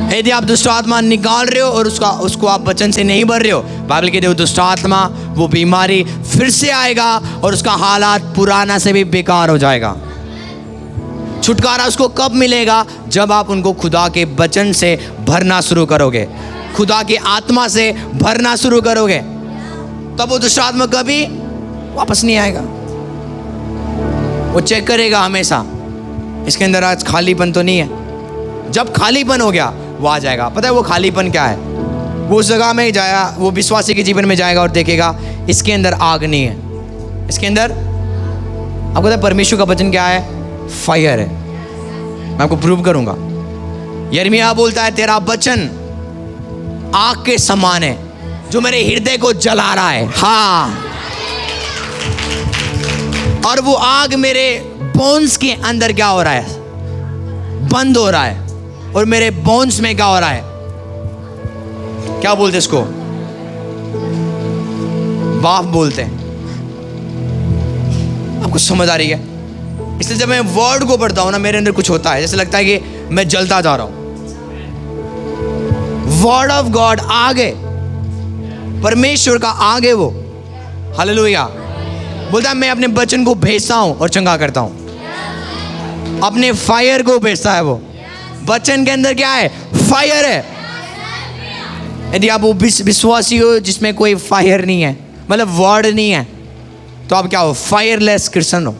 यदि आप दुष्ट आत्मा निकाल रहे हो और उसको आप वचन से नहीं भर रहे हो, बाइबल कहते हो दुष्ट आत्मा, वो बीमारी फिर से आएगा और उसका हालात पुराना से भी बेकार हो जाएगा। छुटकारा उसको कब मिलेगा? जब आप उनको खुदा के वचन से भरना शुरू करोगे, खुदा की आत्मा से भरना शुरू करोगे, तब वो दुष्ट आत्मा कभी वापस नहीं आएगा। वो चेक करेगा हमेशा, इसके अंदर आज खालीपन तो नहीं है, जब खालीपन हो गया वो आ जाएगा। पता है वो खालीपन क्या है? वो उस जगह में जाया, वो विश्वासी के जीवन में जाएगा और देखेगा इसके अंदर आग नहीं है, इसके अंदर, आपको पता है परमेश्वर का वचन क्या है? फायर है। मैं आपको प्रूव करूंगा। यिर्मयाह बोलता है तेरा वचन आग के समान है जो मेरे हृदय को जला रहा है। हाँ, और वो आग मेरे बोन्स के अंदर क्या हो रहा है? बंद हो रहा है। और मेरे बोन्स में क्या हो रहा है? क्या बोलते इसको? वाफ बोलते हैं। आपको समझ आ रही है? इसलिए जब मैं वर्ड को पढ़ता हूं ना, मेरे अंदर कुछ होता है, जैसे लगता है कि मैं जलता जा रहा हूं। वर्ड ऑफ गॉड आगे, परमेश्वर का आगे वो, हालेलुया, बोलता है मैं अपने वचन को भेजता हूं और चंगा करता हूं। अपने फायर को भेजता है वो। वचन के अंदर क्या है? फायर है। यदि आप वो विश्वासी हो जिसमें कोई फायर नहीं है, मतलब वर्ड नहीं है, तो आप क्या हो? फायरलेस क्रिश्चियन हो।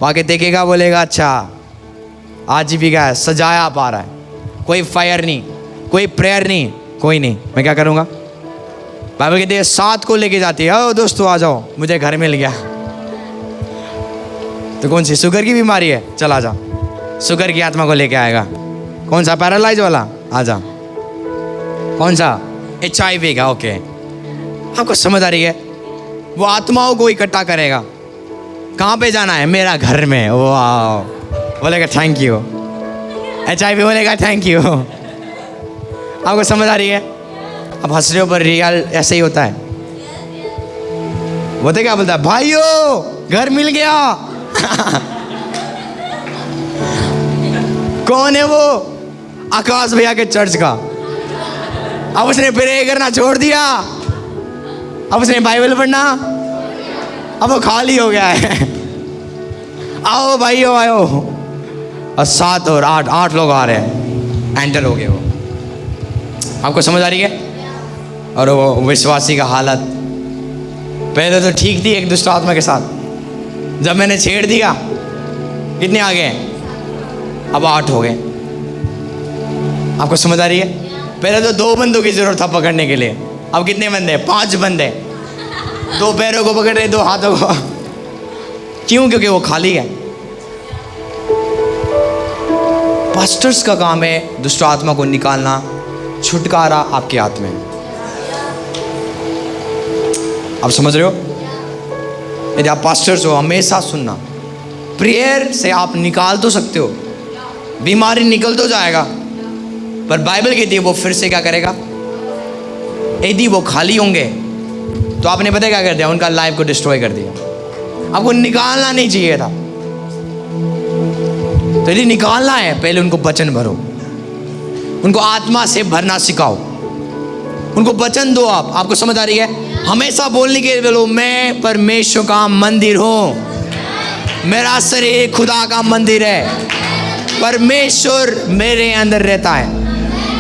आके देखेगा, बोलेगा अच्छा आज भी क्या है? सजाया पा रहा है, कोई फायर नहीं, कोई प्रेयर नहीं, कोई नहीं, मैं क्या करूँगा? बाइबल कहती है 7 को लेके जाती है, ओ दोस्तों आ जाओ, मुझे घर मिल गया। तो कौन सी? शुगर की बीमारी है, चल आ जा, शुगर की आत्मा को लेके आएगा। कौन सा? पैरालाइज वाला, आ जा। कौन सा? HIV का, ओके। आपको समझ आ रही है? वो आत्माओं को इकट्ठा करेगा। कहाँ पे जाना है? मेरा घर में। वाह, बोलेगा थैंक यू। HIV बोलेगा थैंक यू। आपको समझ आ रही है? अब हंस रहे हो पर रियल ऐसे ही होता है। वो तो क्या बोलता है? भाइयों घर मिल गया। कौन है वो? आकाश भैया के चर्च का। अब उसने प्रे करना छोड़ दिया, अब उसने बाइबल पढ़ना, अब वो खाली हो गया है। आओ भाइयों आओ। और 7 और 8 लोग आ रहे हैं, एंटर हो गए वो। आपको समझ आ रही है? और वो विश्वासी का हालत, पहले तो ठीक थी एक दुष्ट आत्मा के साथ, जब मैंने छेड़ दिया कितने आ गए? अब 8 हो गए। आपको समझ आ रही है? पहले तो 2 बंदों की जरूरत था पकड़ने के लिए, अब कितने बंदे? 5 बंदे। 2 पैरों को पकड़ रहे, 2 हाथों को। क्यों? क्योंकि वो खाली है। पास्टर्स का काम है दुष्ट आत्मा को निकालना, छुटकारा आपके हाथ में। आप समझ रहे हो? यदि आप पास्टर्स हो, हमेशा सुनना, प्रेयर से आप निकाल तो सकते हो, बीमारी निकल तो जाएगा, पर बाइबल कहती है वो फिर से क्या करेगा? यदि वो खाली होंगे तो आपने पता क्या कर दिया? उनका लाइफ को डिस्ट्रॉय कर दिया। आपको निकालना नहीं चाहिए था। तो यदि निकालना है, पहले उनको वचन भरो, उनको आत्मा से भरना सिखाओ, उनको वचन दो। आपको समझ आ रही है? हमेशा बोलने के लिए बोलो, मैं परमेश्वर का मंदिर हूं, मेरा शरीर खुदा का मंदिर है, परमेश्वर मेरे अंदर रहता है।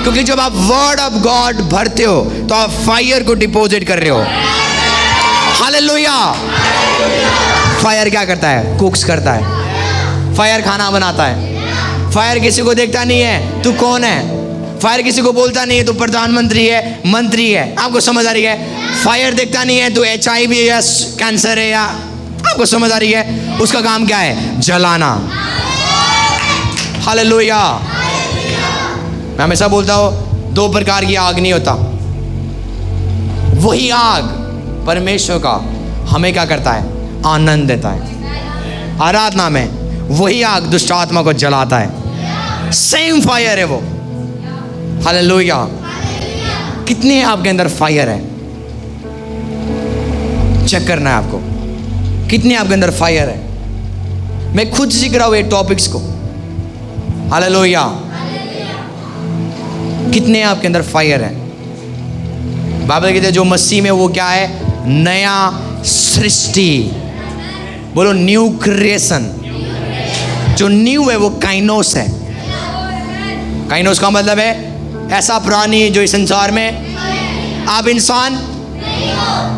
क्योंकि जब आप वर्ड ऑफ गॉड भरते हो तो आप फायर को डिपॉजिट कर रहे हो। हालेलुया। फायर क्या करता है? कुक्स करता है। फायर खाना बनाता है। फायर किसी को देखता नहीं है तू कौन है। फायर किसी को बोलता नहीं है तू प्रधानमंत्री है, मंत्री है। आपको समझ आ रही है? फायर देखता नहीं है तू HIV है या कैंसर है, या आपको समझ आ रही है? उसका काम क्या है? जलाना। हालेलुया। मैं हमेशा बोलता हूँ 2 प्रकार की आग नहीं होता। वही आग परमेश्वर का हमें क्या करता है? आनंद देता है। आराधना में वही आग दुष्ट आत्मा को जलाता है। सेम फायर है वो। हालेलुया। कितने आपके अंदर फायर है? चेक करना है आपको, कितने आपके अंदर फायर है। मैं खुद सीख रहा हूं ये टॉपिक्स को। हालेलुया। कितने आपके अंदर फायर है? बाइबल कहते हैं जो मसीह में वो क्या है? नया सृष्टि। बोलो न्यू क्रिएशन। जो न्यू है वो काइनोस है। काइनोस का मतलब है ऐसा प्राणी जो इस संसार में, आप इंसान।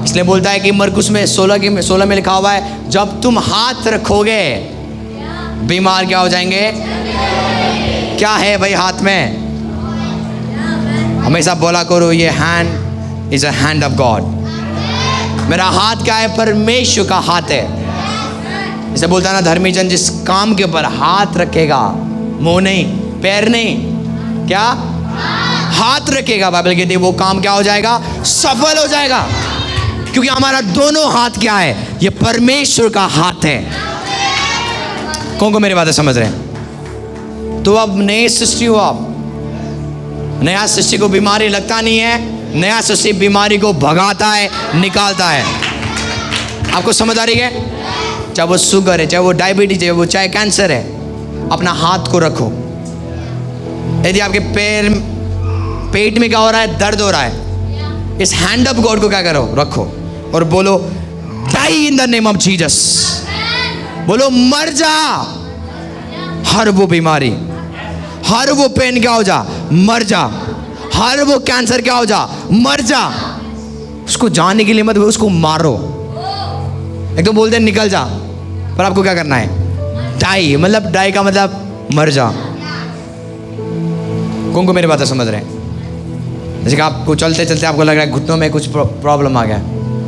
इसलिए बोलता है कि मरकुस में 16 में लिखा हुआ है, जब तुम हाथ रखोगे बीमार क्या हो जाएंगे? क्या है भाई हाथ में? हमेशा बोला करो, ये hand is a hand of God. मेरा हाथ क्या है? परमेश्वर का हाथ है। इसे बोलता है ना धर्मी जन, जिस काम के ऊपर हाथ रखेगा, मुंह नहीं, पैर नहीं, क्या हाथ रखेगा, बाइबल कहती है वो काम क्या हो जाएगा? सफल हो जाएगा। क्योंकि हमारा दोनों हाथ क्या है? ये परमेश्वर का हाथ है। कौन को मेरी बातें समझ रहे हैं? तो अब नए सृष्टि हो आप। नया सृष्टि को बीमारी लगता नहीं है, नया सृष्टि बीमारी को भगाता है, निकालता है। आपको समझ आ रही है? चाहे वो शुगर है, चाहे वो डायबिटीज है, वो चाहे कैंसर है, अपना हाथ को रखो। यदि आपके पेट में क्या हो रहा है? दर्द हो रहा है, इस हैंड ऑफ गॉड को क्या करो? रखो और बोलो die in the name of Jesus. बोलो मर जा हर वो बीमारी, हर वो पेन क्या हो जा? मर जा। हर वो कैंसर क्या हो जा? मर जा। उसको जाने के लिए मत, उसको मारो। एक तो बोलते हैं निकल जा, पर आपको क्या करना है? डाई, मतलब डाई का मतलब मर जा। कौन को मेरी बातें समझ रहे हैं? जैसे कि आपको चलते चलते आपको लग रहा है घुटनों में कुछ प्रॉब्लम आ गया,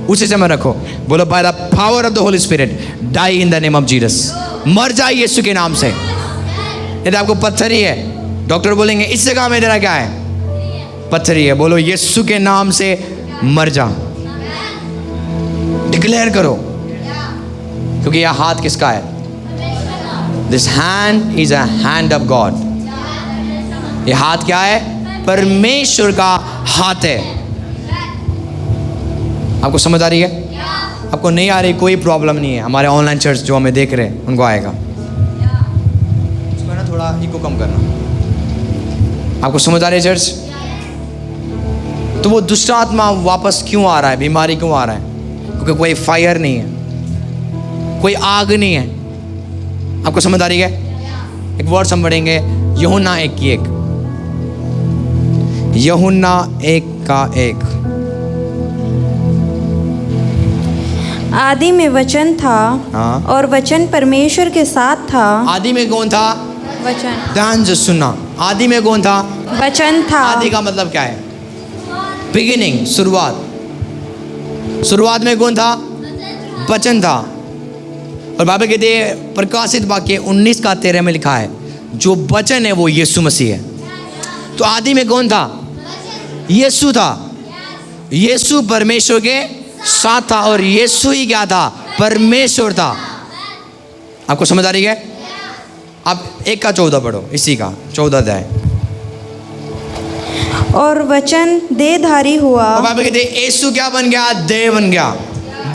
उसी समय रखो, बोलो by the power of the holy spirit die in the name of Jesus. मर जा यीशु के नाम से। यदि आपको पत्थरी है, डॉक्टर बोलेंगे इस जगह में तेरा क्या है? पत्थरी है, बोलो यीशु के नाम से मर जा। डिक्लेयर करो, क्योंकि यह हाथ किसका है? This hand is a hand of God. यह हाथ क्या है? परमेश्वर का हाथ है। आपको समझ आ रही है? आपको नहीं आ रही, कोई प्रॉब्लम नहीं है। हमारे ऑनलाइन चर्च जो हमें देख रहे हैं उनको आएगा। उसको ना थोड़ा इको कम करना। आपको समझ आ रही है चर्च? तो वो दुष्ट आत्मा वापस क्यों आ रहा है? बीमारी क्यों आ रहा है? क्योंकि कोई फायर नहीं है, कोई आग नहीं है। आपको समझ आ रही है? एक वर्ड हम पढ़ेंगे, यूहन्ना 1:1। यूहन्ना 1:1। आदि में वचन था, हाँ। और वचन परमेश्वर के साथ था। आदि में कौन था? वचन। ध्यान से सुनना, आदि में कौन था? वचन था। आदि का मतलब क्या है? बिगिनिंग, शुरुआत। शुरुआत में कौन था? वचन था। और बाइबल कहती है प्रकाशित वाक्य 19:13 में लिखा है, जो वचन है वो यीशु मसीह है। तो आदि में कौन था? यीशु था। यीशु परमेश्वर के साथ था, और यीशु ही क्या था? परमेश्वर था। आपको समझ आ रही है? आप 1:14 पढ़ो, इसी का 14 अध्याय। और वचन देहधारी हुआ। और बाइबल कहती है यीशु क्या बन गया? देह बन गया।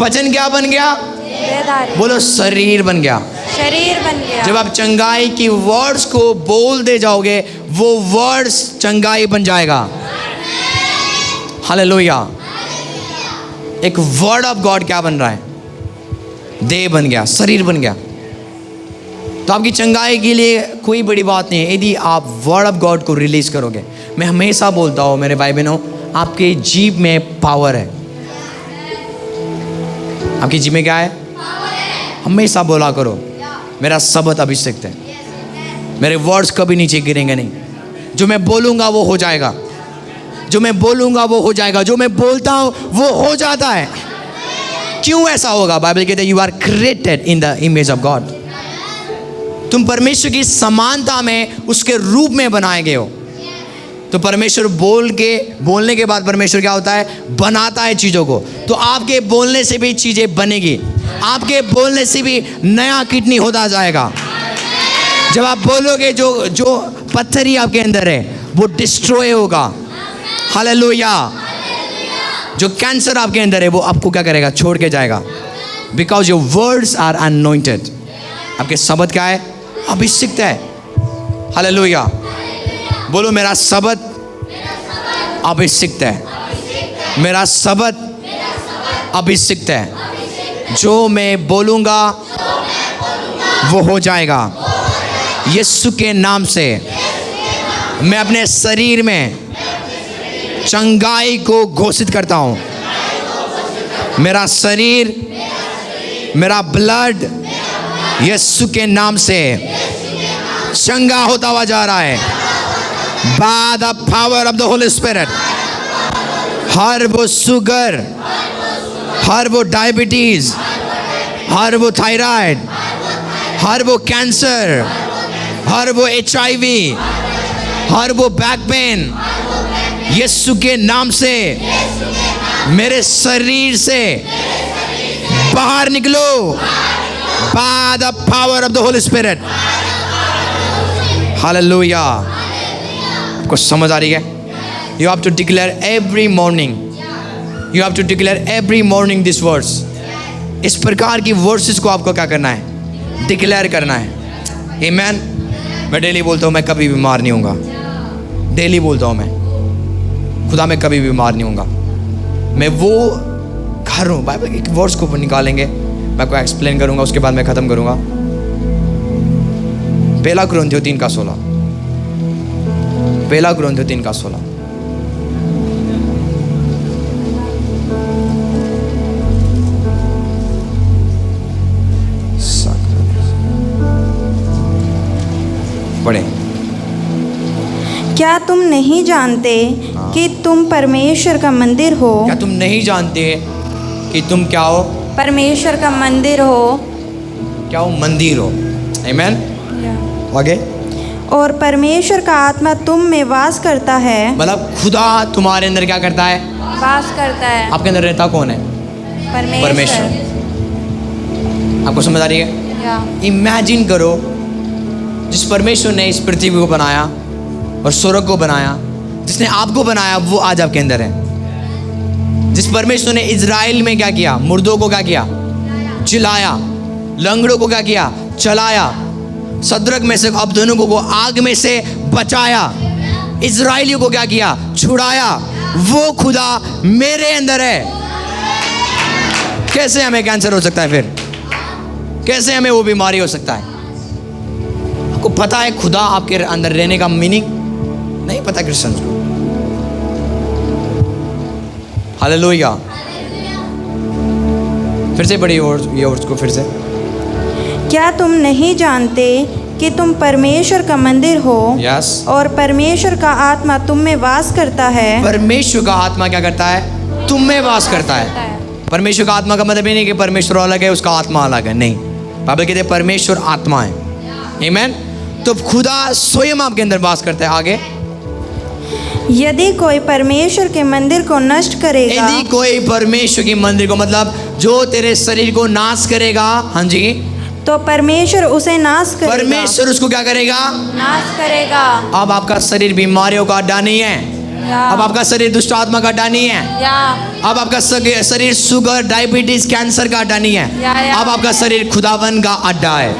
वचन क्या बन गया? देहधारी। बोलो शरीर बन गया। शरीर बन गया। जब आप चंगाई की वर्ड्स को बोल दे जाओगे, वो वर्ड्स चंगाई बन जाएगा। हालेलुया। एक वर्ड ऑफ गॉड क्या बन रहा है? देह बन गया, शरीर बन गया। तो आपकी चंगाई के लिए कोई बड़ी बात नहीं है यदि आप वर्ड ऑफ गॉड को रिलीज करोगे। मैं हमेशा बोलता हूँ मेरे भाई बहनों, आपके जीभ में पावर है। आपकी जीभ में क्या है? हमेशा बोला करो मेरा शब्द अभिषेक है, मेरे वर्ड्स कभी नीचे गिरेंगे नहीं। जो मैं बोलूँगा वो हो जाएगा, जो मैं बोलूँगा वो हो जाएगा, जो मैं बोलता हूँ वो हो जाता है। क्यों ऐसा होगा? बाइबल कहते हैं you are created in the image of God. तुम परमेश्वर की समानता में, उसके रूप में बनाए गए हो। तो परमेश्वर बोलने के बाद परमेश्वर क्या होता है? बनाता है चीज़ों को। तो आपके बोलने से भी चीज़ें बनेगी, आपके बोलने से भी नया किडनी होता जाएगा। जब आप बोलोगे जो पत्थरी आपके अंदर है वो डिस्ट्रॉय होगा। हालेलुया। जो कैंसर आपके अंदर है वो आपको क्या करेगा? छोड़ के जाएगा। Because your words are anointed. आपके शब्द क्या है? अभिषिक्त है। हालेलुया। बोलो मेरा शब्द अभिषिक्त है। मेरा शब्द अभिषिक्त है। जो मैं बोलूँगा वो हो जाएगा। यीशु के नाम से मैं अपने शरीर में चंगाई को घोषित करता हूँ। मेरा शरीर, मेरा ब्लड यीशु के नाम से चंगा होता हुआ जा रहा है by the power of the holy spirit. हर वो शुगर, हर वो डायबिटीज, हर वो थायराइड, हर वो कैंसर, हर वो HIV, हर वो बैक पेन, यीशु के नाम से मेरे शरीर से बाहर निकलो by the power of the holy spirit. Hallelujah. आपको समझ आ रही है? You have to declare every morning, you have to declare every morning this words. इस प्रकार की वर्सेस को आपको क्या करना है? डिक्लेयर करना है। आमीन। मैं डेली बोलता हूँ मैं कभी बीमार नहीं होऊंगा, डेली बोलता हूँ मैं, खुदा मैं कभी बीमार नहीं होऊंगा, मैं वो घर हूँ। बाइबल एक वर्ड्स को निकालेंगे, मैं आपको एक्सप्लेन करूंगा, उसके बाद मैं ख़त्म करूंगा। पहला कुरिन्थियों 3:16, पहला कुरिन्थियों 3:16। पढ़े। क्या तुम नहीं जानते कि तुम परमेश्वर का मंदिर हो? क्या तुम नहीं जानते कि तुम क्या हो? परमेश्वर का मंदिर हो। क्या हो? मंदिर हो। आमीन। आगे। और परमेश्वर का आत्मा तुम में वास करता है। मतलब खुदा तुम्हारे अंदर क्या करता है? वास करता है। आपके अंदर रहता कौन है? परमेश्वर। आपको समझ आ रही है? इमेजिन करो, जिस परमेश्वर ने इस पृथ्वी को बनाया और स्वर्ग को बनाया, जिसने आपको बनाया, वो आज आपके अंदर है। जिस परमेश्वर ने इजराइल में क्या किया? मुर्दों को क्या किया? जिलाया। लंगड़ों को क्या किया? चलाया। सदरक में से अब्दनुगो को आग में से बचाया। इजराइलियों को क्या किया? छुड़ाया। वो खुदा मेरे अंदर है। कैसे हमें कैंसर हो सकता है? फिर कैसे हमें वो बीमारी हो सकता है? आपको पता है खुदा आपके अंदर रहने का मीनिंग? नहीं पता क्रिश्चियंस को। हालेलुया। फिर से पढ़िए ये वर्ड्स को फिर से। क्या तुम नहीं जानते कि तुम परमेश्वर का मंदिर हो? यस। और परमेश्वर का आत्मा तुम में वास करता है। परमेश्वर का आत्मा क्या करता है? तुम में वास करता है। परमेश्वर का आत्मा का मतलब ये नहीं कि परमेश्वर अलग है, उसका आत्मा अलग है। नहीं, बाइबल कहते हैं परमेश्वर आत्मा है। आमीन। तो खुदा स्वयं आपके अंदर वास करता है। आगे। यदि कोई परमेश्वर के मंदिर को नष्ट करेगा, यदि कोई परमेश्वर के मंदिर को, मतलब जो तेरे शरीर को नाश करेगा, हाँ जी, तो परमेश्वर उसे नाश करेगा। परमेश्वर उसको क्या करेगा? नाश करेगा। अब आपका शरीर बीमारियों का अड्डा नहीं है, अब आपका शरीर दुष्ट आत्मा का अड्डा नहीं है, अब आपका शरीर शुगर, डायबिटीज, कैंसर का अड्डा नहीं है, अब आपका शरीर खुदावन का अड्डा है।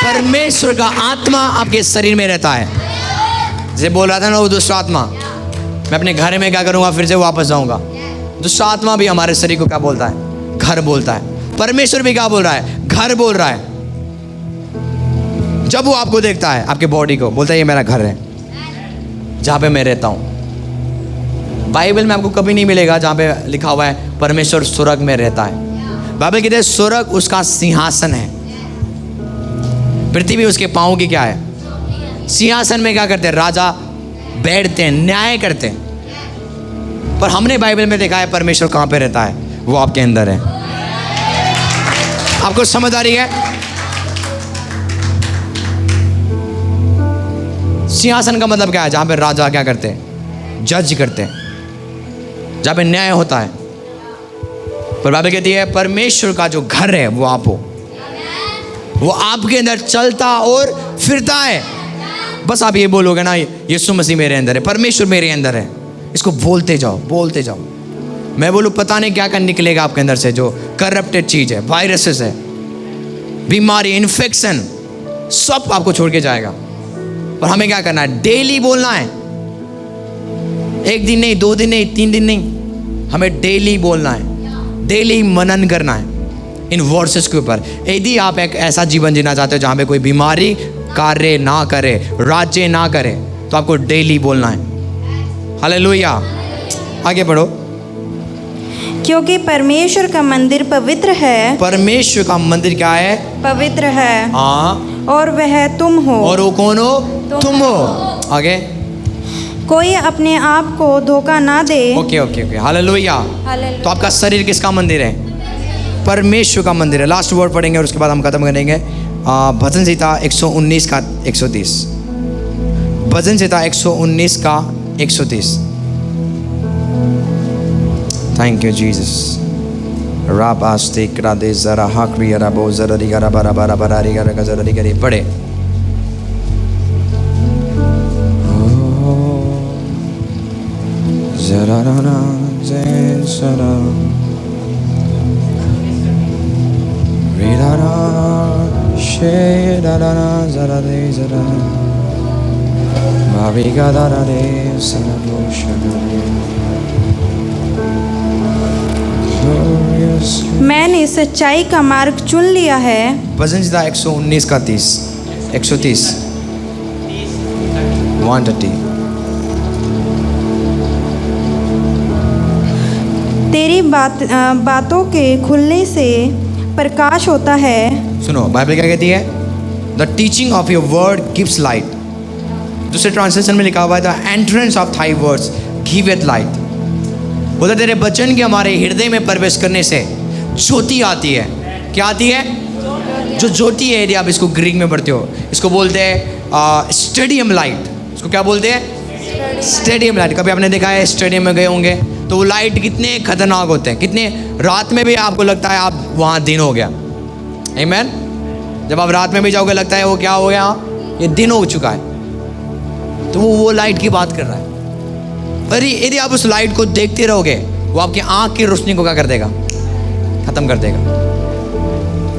परमेश्वर का आत्मा आपके शरीर में रहता है। जैसे बोल रहा था ना वो दुष्ट आत्मा, मैं अपने घर में क्या करूँगा? फिर से वापस जाऊँगा। दुष्ट आत्मा भी हमारे शरीर को क्या बोलता है? घर बोलता है। परमेश्वर भी क्या बोल रहा है? घर बोल रहा है। जब वो आपको देखता है, आपके बॉडी को, बोलता है ये मेरा घर है जहाँ पे मैं रहता हूँ। बाइबल में आपको कभी नहीं मिलेगा जहाँ पे लिखा हुआ है परमेश्वर स्वर्ग में रहता है। बाइबल कहते हैं स्वर्ग उसका सिंहासन है, पृथ्वी उसके पाँव की क्या है? सिंहासन में क्या करते हैं? राजा बैठते हैं, न्याय करते हैं। पर हमने बाइबल में देखा है परमेश्वर कहाँ पे रहता है? वो आपके अंदर है। आपको समझ आ रही है? सिंहासन का मतलब क्या है? जहाँ पे राजा क्या करते हैं? जज करते हैं, जहाँ पे न्याय होता है। पर बाइबल कहती है परमेश्वर का जो घर है वो आप हो, वो आपके अंदर चलता और फिरता है। बस आप ये बोलोगे ना, यीशु मसीह मेरे अंदर है, परमेश्वर मेरे अंदर है, इसको बोलते जाओ, बोलते जाओ। मैं बोलूँ पता नहीं क्या क्या निकलेगा आपके अंदर से, जो करप्टेड चीज़ है, वायरसेस है, बीमारी, इन्फेक्शन, सब आपको छोड़ के जाएगा। पर हमें क्या करना है? डेली बोलना है। एक दिन नहीं, 2 दिन नहीं, 3 दिन नहीं, हमें डेली बोलना है, डेली मनन करना है इन वर्सेस के ऊपर। यदि आप एक ऐसा जीवन जीना चाहते हो जहाँ पे कोई बीमारी कार्य ना करे, राज्य ना करे, तो आपको डेली बोलना है। हालेलुया। आगे बढ़ो। क्योंकि परमेश्वर का मंदिर पवित्र है। परमेश्वर का मंदिर क्या है? पवित्र है। हाँ। और वह तुम हो। और वो कौन हो? तुम हो। आगे। कोई अपने आप को धोखा ना दे। Okay okay okay, hallelujah. तो आपका शरीर किसका मंदिर है? परमेश्वर का मंदिर है। लास्ट वर्ड पढ़ेंगे और उसके बाद हम खत्म करेंगे। भजन संहिता 119 का 130। भजन संहिता 119 का 130। Thank you Jesus. राबास्ते क्रादे जरा हाकरी राबो जरा री गरा बरा बरा बरा री गरा जरा री गरी पढ़े। जरा ना जे जरा री रा शे रा रा जरा दे जरा भाभी का दारा दे सना मैंने सच्चाई का मार्ग चुन लिया है। भजन संहिता 119 का 30 130 130। तेरी बातों के खुलने से प्रकाश होता है। सुनो बाइबल क्या कहती है? The teaching of your word gives light. दूसरे ट्रांसलेशन में लिखा हुआ है the entrance of thy words giveth light. बोला तेरे वचन के हमारे हृदय में प्रवेश करने से ज्योति आती है। क्या आती है? जो ज्योति है, यदि आप इसको ग्रीक में पढ़ते हो, इसको बोलते हैं स्टेडियम लाइट। इसको क्या बोलते हैं? Stadium light. कभी आपने देखा है स्टेडियम में गए होंगे तो वो लाइट कितने खतरनाक होते हैं, कितने रात में भी आपको लगता है आप वहाँ दिन हो गया। आमीन। जब आप रात में भी जाओगे लगता है वो क्या हो गया, ये दिन हो चुका है। तो वो लाइट की बात कर रहा है। अरे यदि आप उस लाइट को देखते रहोगे वो आपकी आंख की रोशनी को क्या कर देगा? खत्म कर देगा।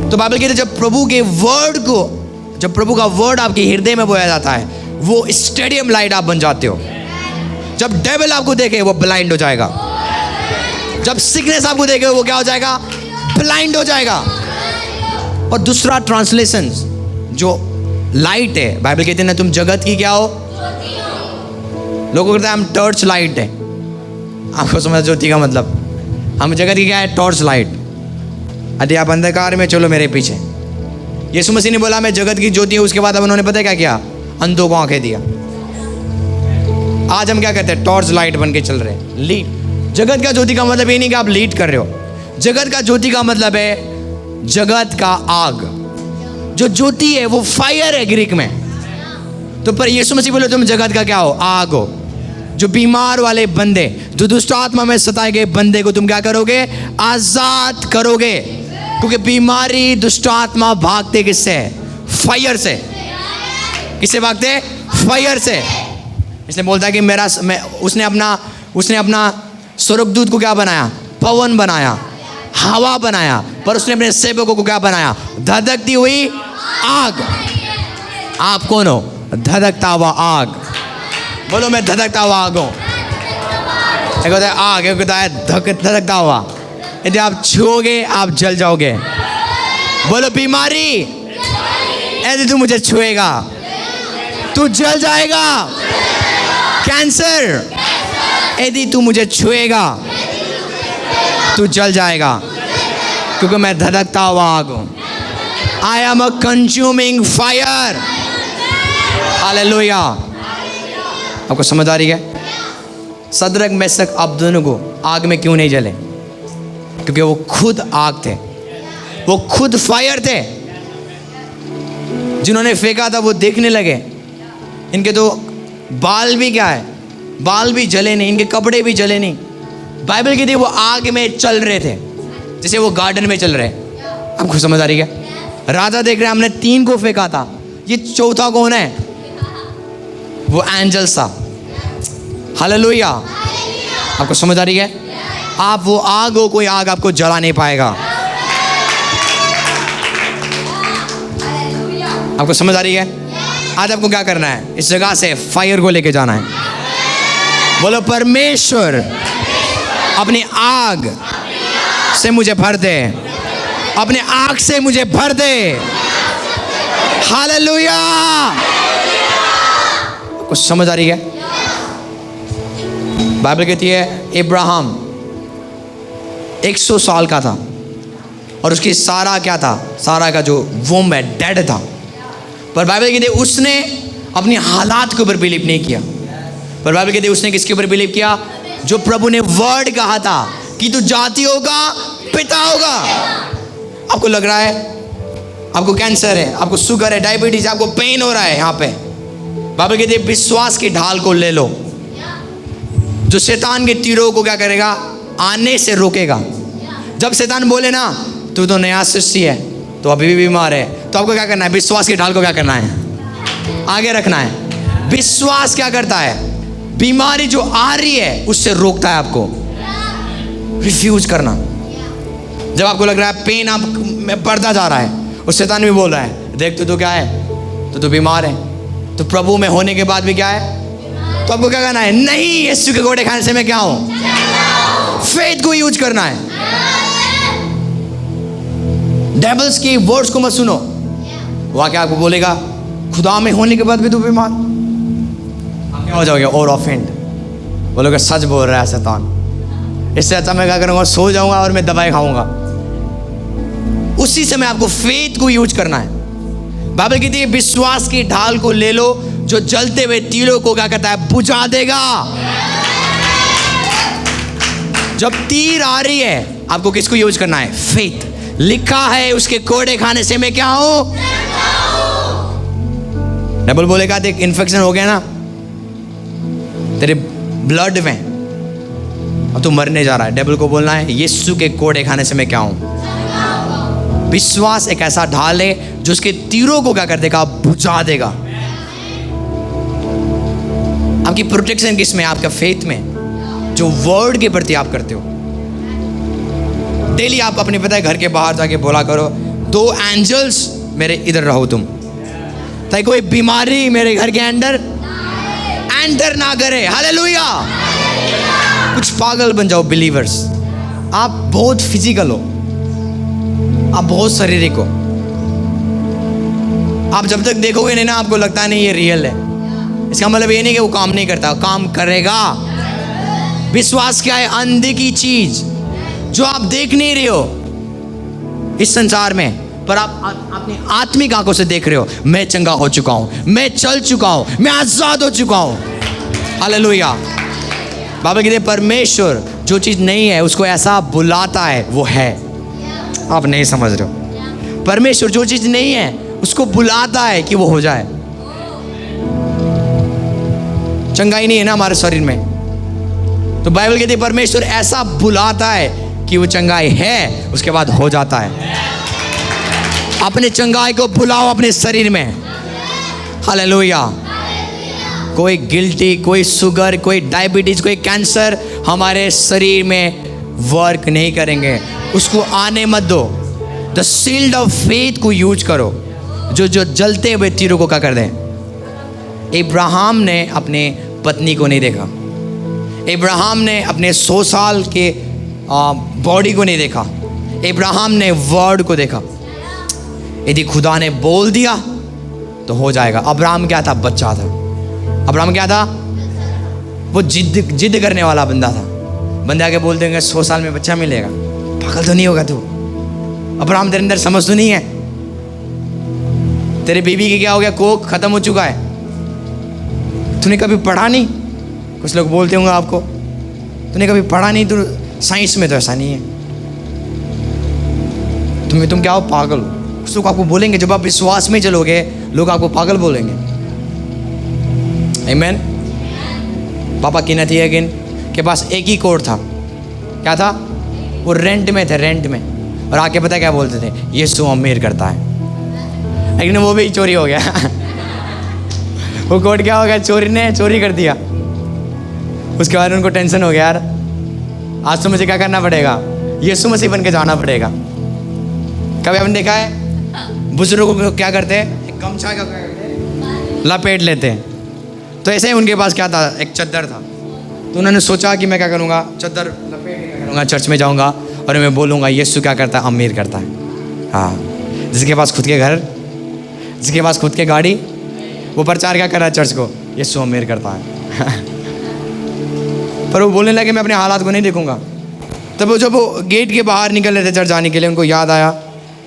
तो बाइबल कहते हैं जब प्रभु के वर्ड को, जब प्रभु का वर्ड आपके हृदय में बोया जाता है, वो स्टेडियम लाइट आप बन जाते हो। जब डेविल आपको देखे वो ब्लाइंड हो जाएगा। जब सिकनेस आपको देखे वो क्या हो जाएगा? ब्लाइंड हो जाएगा। और दूसरा ट्रांसलेशन जो लाइट है, बाइबल कहते हैं ना तुम जगत की क्या हो? लोगों को कहते हैं हम टॉर्च लाइट है। आपको समझ ज्योति का मतलब? हम जगत की क्या है? Torch light. यदि आप अंधकार में चलो मेरे पीछे। यीशु मसीह ने बोला मैं जगत की ज्योति हूँ। उसके बाद अब उन्होंने पता क्या किया? अंधों को आंखें दिया। आज हम क्या कहते हैं? टॉर्च लाइट बन के चल रहे हैं, लीड। जगत का ज्योति का मतलब ये नहीं कि आप लीड कर रहे हो। जगत का ज्योति का मतलब है जगत का आग। जो ज्योति है वो फायर है ग्रीक में। तो पर यीशु मसीह बोले तुम जगत का क्या हो? आग हो। जो बीमार वाले बंदे, जो दुष्ट आत्मा में सताए गए बंदे को तुम क्या करोगे? आजाद करोगे। क्योंकि बीमारी, दुष्ट आत्मा भागते किससे? फायर से। किससे भागते? फायर से। इसलिए बोलता है कि उसने अपना स्वर्गदूत को क्या बनाया? पवन बनाया, हवा बनाया। पर उसने अपने सेवकों को क्या बनाया? धधकती हुई आग। आप कौन हो? धधकता हुआ आग। बोलो मैं धधकता हुआ आग हूँ। एक होता है आग, एक होता है धधकता हुआ। यदि आप छुओगे आप जल जाओगे। बोलो बीमारी, यदि तू मुझे छुएगा तू जल जाएगा। कैंसर, यदि तू मुझे छुएगा तू जल जाएगा। क्योंकि मैं धधकता हुआ आग हूँ। I am a consuming fire. Hallelujah. आपको समझ आ रही है? सदरक मेशक अबेदनगो आग में क्यों नहीं जले? क्योंकि वो खुद आग थे, वो खुद फायर थे। जिन्होंने फेंका था वो देखने लगे। इनके तो बाल भी क्या है? बाल भी जले नहीं, इनके कपड़े भी जले नहीं। बाइबल कहती है वो आग में चल रहे थे, जैसे वो गार्डन में चल रहे। आपको समझ आ रही है? राजा देख रहे हैं हमने 3 को फेंका था, ये चौथा कौन है? वो एंजल सा। हालेलुया। आपको समझ आ रही है? आप वो आग हो, कोई आग आपको जला नहीं पाएगा। आपको समझ आ रही है? आज आपको क्या करना है? इस जगह से फायर को लेके जाना है। बोलो परमेश्वर अपनी आग से मुझे भर दे, अपने आग से मुझे भर दे। हालेलुया। कुछ समझ आ रही है? बाइबल कहती है इब्राहिम 100 साल का था और उसकी सारा क्या था? सारा का जो वोम है डेड था। पर बाइबल कहती है उसने अपनी हालात के ऊपर बिलीव नहीं किया। पर बाइबल कहती है उसने किसके ऊपर बिलीव किया? जो प्रभु ने वर्ड कहा था कि तू जातियों का पिता होगा। आपको लग रहा है आपको कैंसर है, आपको शुगर है, डायबिटीज, आपको पेन हो रहा है, यहाँ पे बाइबल कहती है विश्वास की ढाल को ले लो, जो शैतान के तीरों को क्या करेगा? आने से रोकेगा। जब शैतान बोले ना तू तो नया सृष्टि है, तो अभी भी बीमार है, तो आपको क्या करना है? विश्वास की ढाल को क्या करना है? आगे रखना है। विश्वास क्या करता है? बीमारी जो आ रही है उससे रोकता है आपको। रिफ्यूज करना। जब आपको लग रहा है पेन आप में बढ़ता जा रहा है और शैतान भी बोल रहा है देख तू तो क्या है, तो बीमार है, तो प्रभु में होने के बाद भी क्या है? तो आपको क्या करना है? नहीं, यीशु के घोड़े खाने से मैं क्या हूं? फेथ को यूज करना है। डेविल्स की वर्ड्स को मत सुनो। वह क्या आपको बोलेगा खुदा में होने के बाद भी तू बीमार, आप क्या हो जाओगे? और ऑफेंड बोलोगे सच बोल रहा है शैतान, इससे अच्छा मैं क्या करूंगा? सो जाऊंगा और मैं दवाई खाऊंगा। उसी समय आपको फेथ को यूज करना है। बाइबल कहती है विश्वास की ढाल को ले लो, जो जलते हुए तीरों को क्या करता है? बुझा देगा। जब तीर आ रही है आपको किसको यूज करना है? फेथ। लिखा है उसके कोड़े खाने से मैं क्या हूं? डेविल बोलेगा देख इन्फेक्शन हो गया ना तेरे ब्लड में और तू मरने जा रहा है। डेविल को बोलना है यीशु के कोड़े खाने से मैं क्या हूं? विश्वास एक ऐसा ढाल है जो उसके तीरों को क्या कर देगा? बुझा देगा। आपकी प्रोटेक्शन किस में? आपका फेथ में, जो वर्ड के प्रति आप करते हो। डेली आप अपने पता है घर के बाहर जाके बोला करो 2 एंजल्स मेरे इधर रहो तुम, ताकि कोई बीमारी मेरे घर के अंदर एंटर ना करे। हालेलुया। कुछ पागल बन जाओ बिलीवर्स। आप बहुत फिजिकल हो, आप बहुत शारीरिक हो। आप जब तक देखोगे नहीं ना आपको लगता नहीं ये रियल है, इसका मतलब ये नहीं कि वो काम नहीं करता, काम करेगा। विश्वास क्या है? अनदेखी चीज जो आप देख नहीं रहे हो इस संसार में, पर आप अपनी आत्मिक आंखों से देख रहे हो। मैं चंगा हो चुका हूं, मैं चल चुका हूं, मैं आजाद हो चुका हूं। हालेलुया। बाबा कहते परमेश्वर जो चीज नहीं है उसको ऐसा बुलाता है वो है। आप नहीं समझ रहे हो। परमेश्वर जो चीज नहीं है उसको बुलाता है कि वो हो जाए। चंगाई नहीं है ना हमारे शरीर में, तो बाइबल कहती है परमेश्वर ऐसा बुलाता है कि वो चंगाई है, उसके बाद हो जाता है। अपने चंगाई को बुलाओ अपने शरीर में। हालेलुया। कोई गिल्टी, कोई शुगर, कोई डायबिटीज, कोई कैंसर हमारे शरीर में वर्क नहीं करेंगे। उसको आने मत दो। द शील्ड ऑफ फेथ को यूज करो, जो जलते हुए तीरों को क्या कर दें। इब्राहिम ने अपने पत्नी को नहीं देखा, इब्राहिम ने अपने 100 साल के बॉडी को नहीं देखा, इब्राहिम ने वर्ड को देखा। यदि खुदा ने बोल दिया तो हो जाएगा। अब्राहम क्या था? बच्चा था। अब्राहम क्या था? वो जिद करने वाला बंदा था। बंदे आके बोल देंगे 100 साल में बच्चा मिलेगा, पागल तो नहीं होगा तू? अब्राहम तेरे अंदर समझ तो नहीं है? तेरे बीवी की क्या हो गया? कोक खत्म हो चुका है। तूने कभी पढ़ा नहीं? कुछ लोग बोलते होंगे आपको तूने कभी पढ़ा नहीं, तू साइंस में तो ऐसा नहीं है, तुम क्या हो? पागल हो। कुछ लोग आपको बोलेंगे, जब आप विश्वास में चलोगे लोग आपको पागल बोलेंगे। आमीन। पापा किनेथ हेगिन के पास एक ही कोट था। क्या था? वो रेंट में थे, रेंट में, और आके पता क्या बोलते थे? यीशु अमीर करता है। लेकिन वो भी चोरी हो गया। वो कोट क्या हो गया? चोरी ने चोरी कर दिया। उसके बाद उनको टेंशन हो गया, यार आज तो मुझे क्या करना पड़ेगा? यीशु मसीह बन के जाना पड़ेगा। कभी आपने देखा है बुजुर्गों को क्या करते हैं? गमछा का लपेट लेते हैं। तो ऐसे ही उनके पास क्या था? एक चद्दर था। तो उन्होंने सोचा कि मैं क्या करूँगा? चद्दर लपेट करूँगा, चर्च में जाऊँगा और मैं बोलूँगा यीशु क्या करता है? अमीर करता है। हाँ, जिसके पास खुद के घर, जिसके पास खुद के गाड़ी, वो प्रचार क्या कर रहा है चर्च को? यीशु अमीर करता है। पर वो बोलने लगे मैं अपने हालात को नहीं देखूंगा। तब वो जब वो गेट के बाहर निकल रहे थे चर्च जाने के लिए, उनको याद आया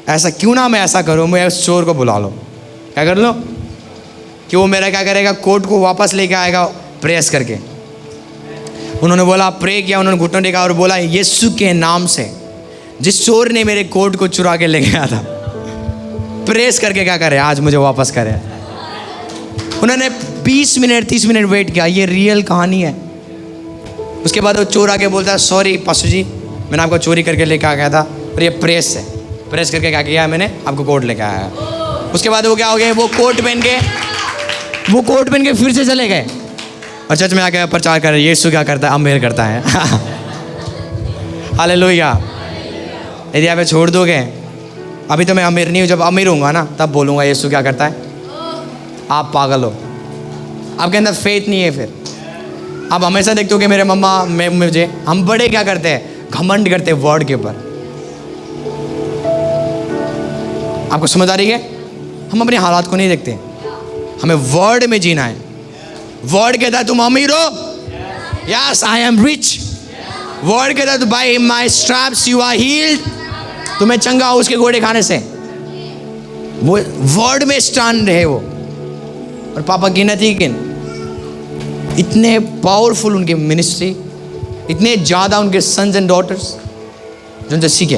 ऐसा क्यों ना मैं ऐसा करूँ, मैं उस चोर को बुला लो। क्या कर लो? कि वो मेरा क्या करेगा, कोट को वापस लेके आएगा प्रेस करके। उन्होंने बोला, प्रे किया, उन्होंने घुटनों टेका और बोला, यीशु के नाम से जिस चोर ने मेरे कोट को चुरा के ले गया था, प्रेस करके क्या करे, आज मुझे वापस करे। उन्होंने 20 मिनट 30 मिनट वेट किया। ये रियल कहानी है। उसके बाद वो चोर आके बोलता है, सॉरी पास्टर जी, मैंने आपको चोरी करके लेके आ गया था और ये प्रेस है, प्रेस करके क्या किया, मैंने आपको कोट लेके आया। उसके बाद वो क्या हो गया, वो कोट पहन के फिर से चले गए और चर्च में आके प्रचार कर रहे, यीशु क्या करता है, अमीर करता है। हालेलुया। यदि आप छोड़ दोगे, अभी तो मैं अमीर नहीं हूँ, जब अमीर होऊंगा ना तब बोलूँगा यीशु क्या करता है। आप पागल हो, आपके अंदर फेथ नहीं है। फिर आप हमेशा देखते हो कि मेरे मम्मा मुझे, हम बड़े क्या करते हैं, घमंड करते हैं वर्ड के ऊपर। आपको समझ आ रही है? हम अपने हालात को नहीं देखते, हमें वर्ड में जीना है। वर्ड कहता है तुम अमीर हो, yes I am rich. Word कहता है by my stripes you are healed, तुम्हें चंगा हो उसके घोड़े खाने से। वो वर्ड में स्टैंड है वो। और पापा गिनत ही गिन, इतने पावरफुल उनकी मिनिस्ट्री, इतने ज़्यादा उनके सन्स एंड डॉटर्स जो उनसे सीखे।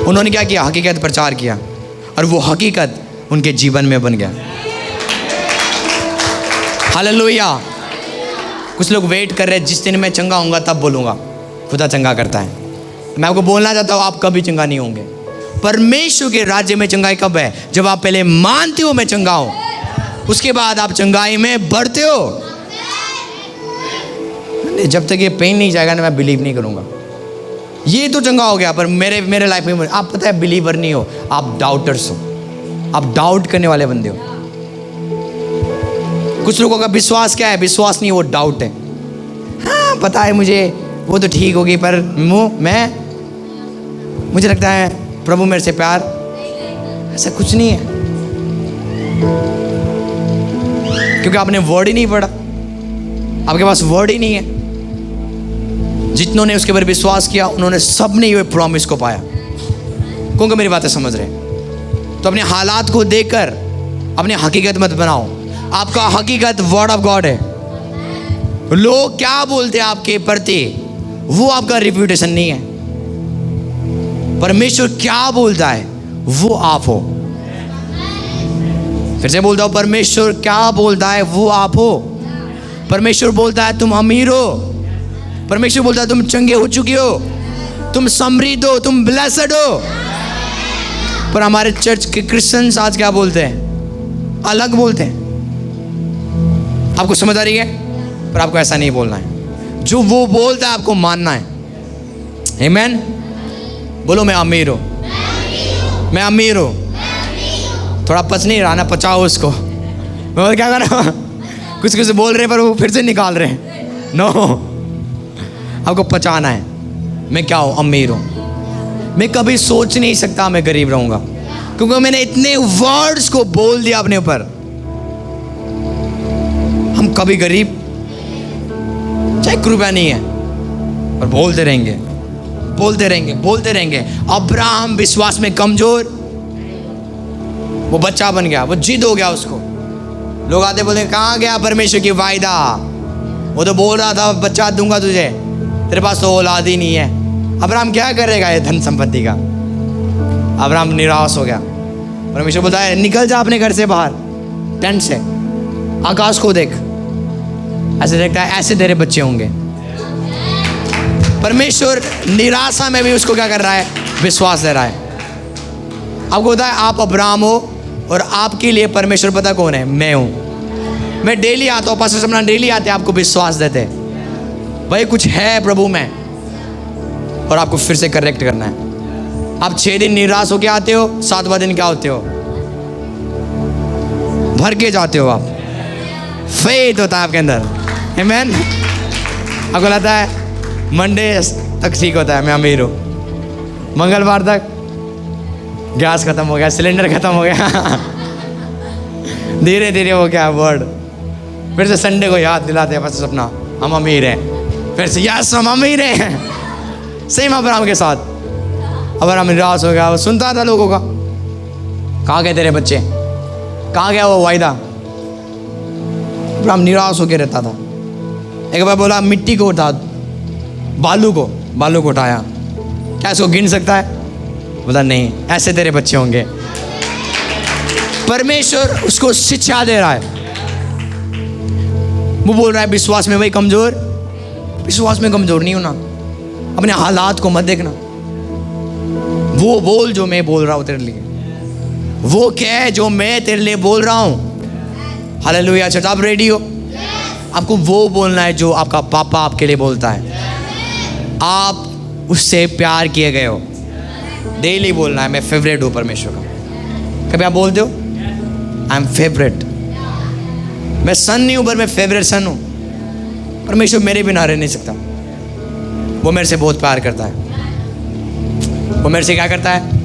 उन्होंने क्या किया, हकीकत प्रचार किया और वो हकीकत उनके जीवन में बन गया। हालेलुया। कुछ लोग वेट कर रहे हैं, जिस दिन मैं चंगा होऊंगा तब बोलूँगा। खुदा चंगा करता है। मैं आपको बोलना चाहता हूँ, आप कभी चंगा नहीं होंगे। परमेश्वर के राज्य में चंगाई कब है, जब आप पहले मानते हो मैं चंगा हूँ, उसके बाद आप चंगाई में बढ़ते हो। जब तक ये पेन नहीं जाएगा ना, मैं बिलीव नहीं करूँगा। ये तो चंगा हो गया, पर मेरे लाइफ में आप पता है बिलीवर नहीं हो, आप डाउटर्स हो, आप डाउट करने वाले बंदे हो। कुछ लोगों का विश्वास क्या है, विश्वास नहीं, वो डाउट है। हाँ पता है मुझे, वो तो ठीक होगी, पर मुझे लगता है प्रभु मेरे से प्यार, ऐसा कुछ नहीं है, क्योंकि आपने वर्ड ही नहीं पढ़ा, आपके पास वर्ड ही नहीं है। जितनों ने उसके ऊपर विश्वास किया, उन्होंने सब ने ये प्रॉमिस को पाया। कौन मेरी बातें समझ रहे हैं? तो अपने हालात को देखकर अपनी हकीकत मत बनाओ। आपका हकीकत वर्ड ऑफ गॉड है। लोग क्या बोलते हैं आपके प्रति, वो आपका रिप्यूटेशन नहीं है। परमेश्वर क्या बोलता है वो आप हो। फिर से बोलता हूं, परमेश्वर क्या बोलता है वो आप हो। परमेश्वर बोलता है तुम अमीर हो, परमेश्वर बोलता है तुम चंगे हो चुके हो, तुम समृद्ध हो, तुम ब्लेस्ड हो। पर हमारे चर्च के क्रिश्चियंस आज क्या बोलते हैं, अलग बोलते हैं। आपको समझ आ रही है? पर आपको ऐसा नहीं बोलना है, जो वो बोलता है आपको मानना है। आमीन। बोलो मैं अमीर हूँ, मैं अमीर हूँ। थोड़ा पच नहीं रहा ना, पचाओ उसको। मैं क्या कर रहा हूँ, कुछ कुछ बोल रहे हैं पर वो फिर से निकाल रहे हैं। नो, आपको पचाना है मैं क्या हूँ, अमीर हूँ। मैं कभी सोच नहीं सकता मैं गरीब रहूँगा, क्योंकि मैंने इतने वर्ड्स को बोल दिया अपने ऊपर। हम कभी गरीब चाहे 1 रुपया नहीं है, पर बोलते रहेंगे, बोलते रहेंगे, बोलते रहेंगे। अब्राहम विश्वास में कमजोर, वो बच्चा बन गया, वो जिद हो गया उसको। लोग आते बोलते कहाँ गया परमेश्वर की वायदा, वो तो बोल रहा था बच्चा दूंगा तुझे, तेरे पास तो औलाद ही नहीं है। अब्राहम क्या करेगा ये धन संपत्ति का। अब्राहम निराश हो गया। परमेश्वर बोलता है निकल जा अपने घर से बाहर, टेंट से, आकाश को देख, ऐसे देखता है ऐसे तेरे बच्चे होंगे। परमेश्वर निराशा में भी उसको क्या कर रहा है, विश्वास दे रहा है। आपको पता है आप अब्राहम हो और आपके लिए परमेश्वर पता कौन है, मैं हूँ। मैं डेली आता हूँ, पास्टर समना डेली आते हैं, आपको विश्वास देते हैं भाई कुछ है प्रभु में, और आपको फिर से करेक्ट करना है। आप 6 दिन निराश होके आते हो, 7वां दिन क्या होते हो, भर के जाते हो। आप फेथ होता है आपके अंदर। आमीन। आपको लगता है मंडे तक ठीक होता है, मैं अमीर हूँ, मंगलवार तक गैस खत्म हो गया, सिलेंडर खत्म हो गया, धीरे धीरे हो गया वर्ड। फिर से संडे को याद दिलाते हैं बस अपना, हम अमीर हैं। फिर से यस हम अमीर हैं। सेम अब्राहम के साथ अब्राहम निराश हो गया। वो सुनता था लोगों का, कहाँ गए तेरे बच्चे, कहाँ गया वो वायदा? अब्राहम निराश होकर रहता था। एक बार बोला मिट्टी को उठा, बालू को उठाया। क्या इसको गिन सकता है? बोला नहीं, ऐसे तेरे बच्चे होंगे। परमेश्वर उसको शिक्षा दे रहा है। वो बोल रहा है विश्वास में भाई कमजोर, विश्वास में कमजोर नहीं होना, अपने हालात को मत देखना। वो बोल जो मैं बोल रहा हूं तेरे लिए, वो कह जो मैं तेरे लिए बोल रहा हूं। हालेलुया। चर्च, आप रेडी हो? आपको वो बोलना है जो आपका पापा आपके लिए बोलता है। आप उससे प्यार किए गए हो। डेली बोलना है मैं फेवरेट हूँ परमेश्वर का। कभी आप बोलते हो आई एम फेवरेट? मैं सन नहीं हूँ पर मैं फेवरेट सन हूँ। परमेश्वर मेरे बिना रह नहीं सकता। वो मेरे से बहुत प्यार करता है। वो मेरे से क्या करता है?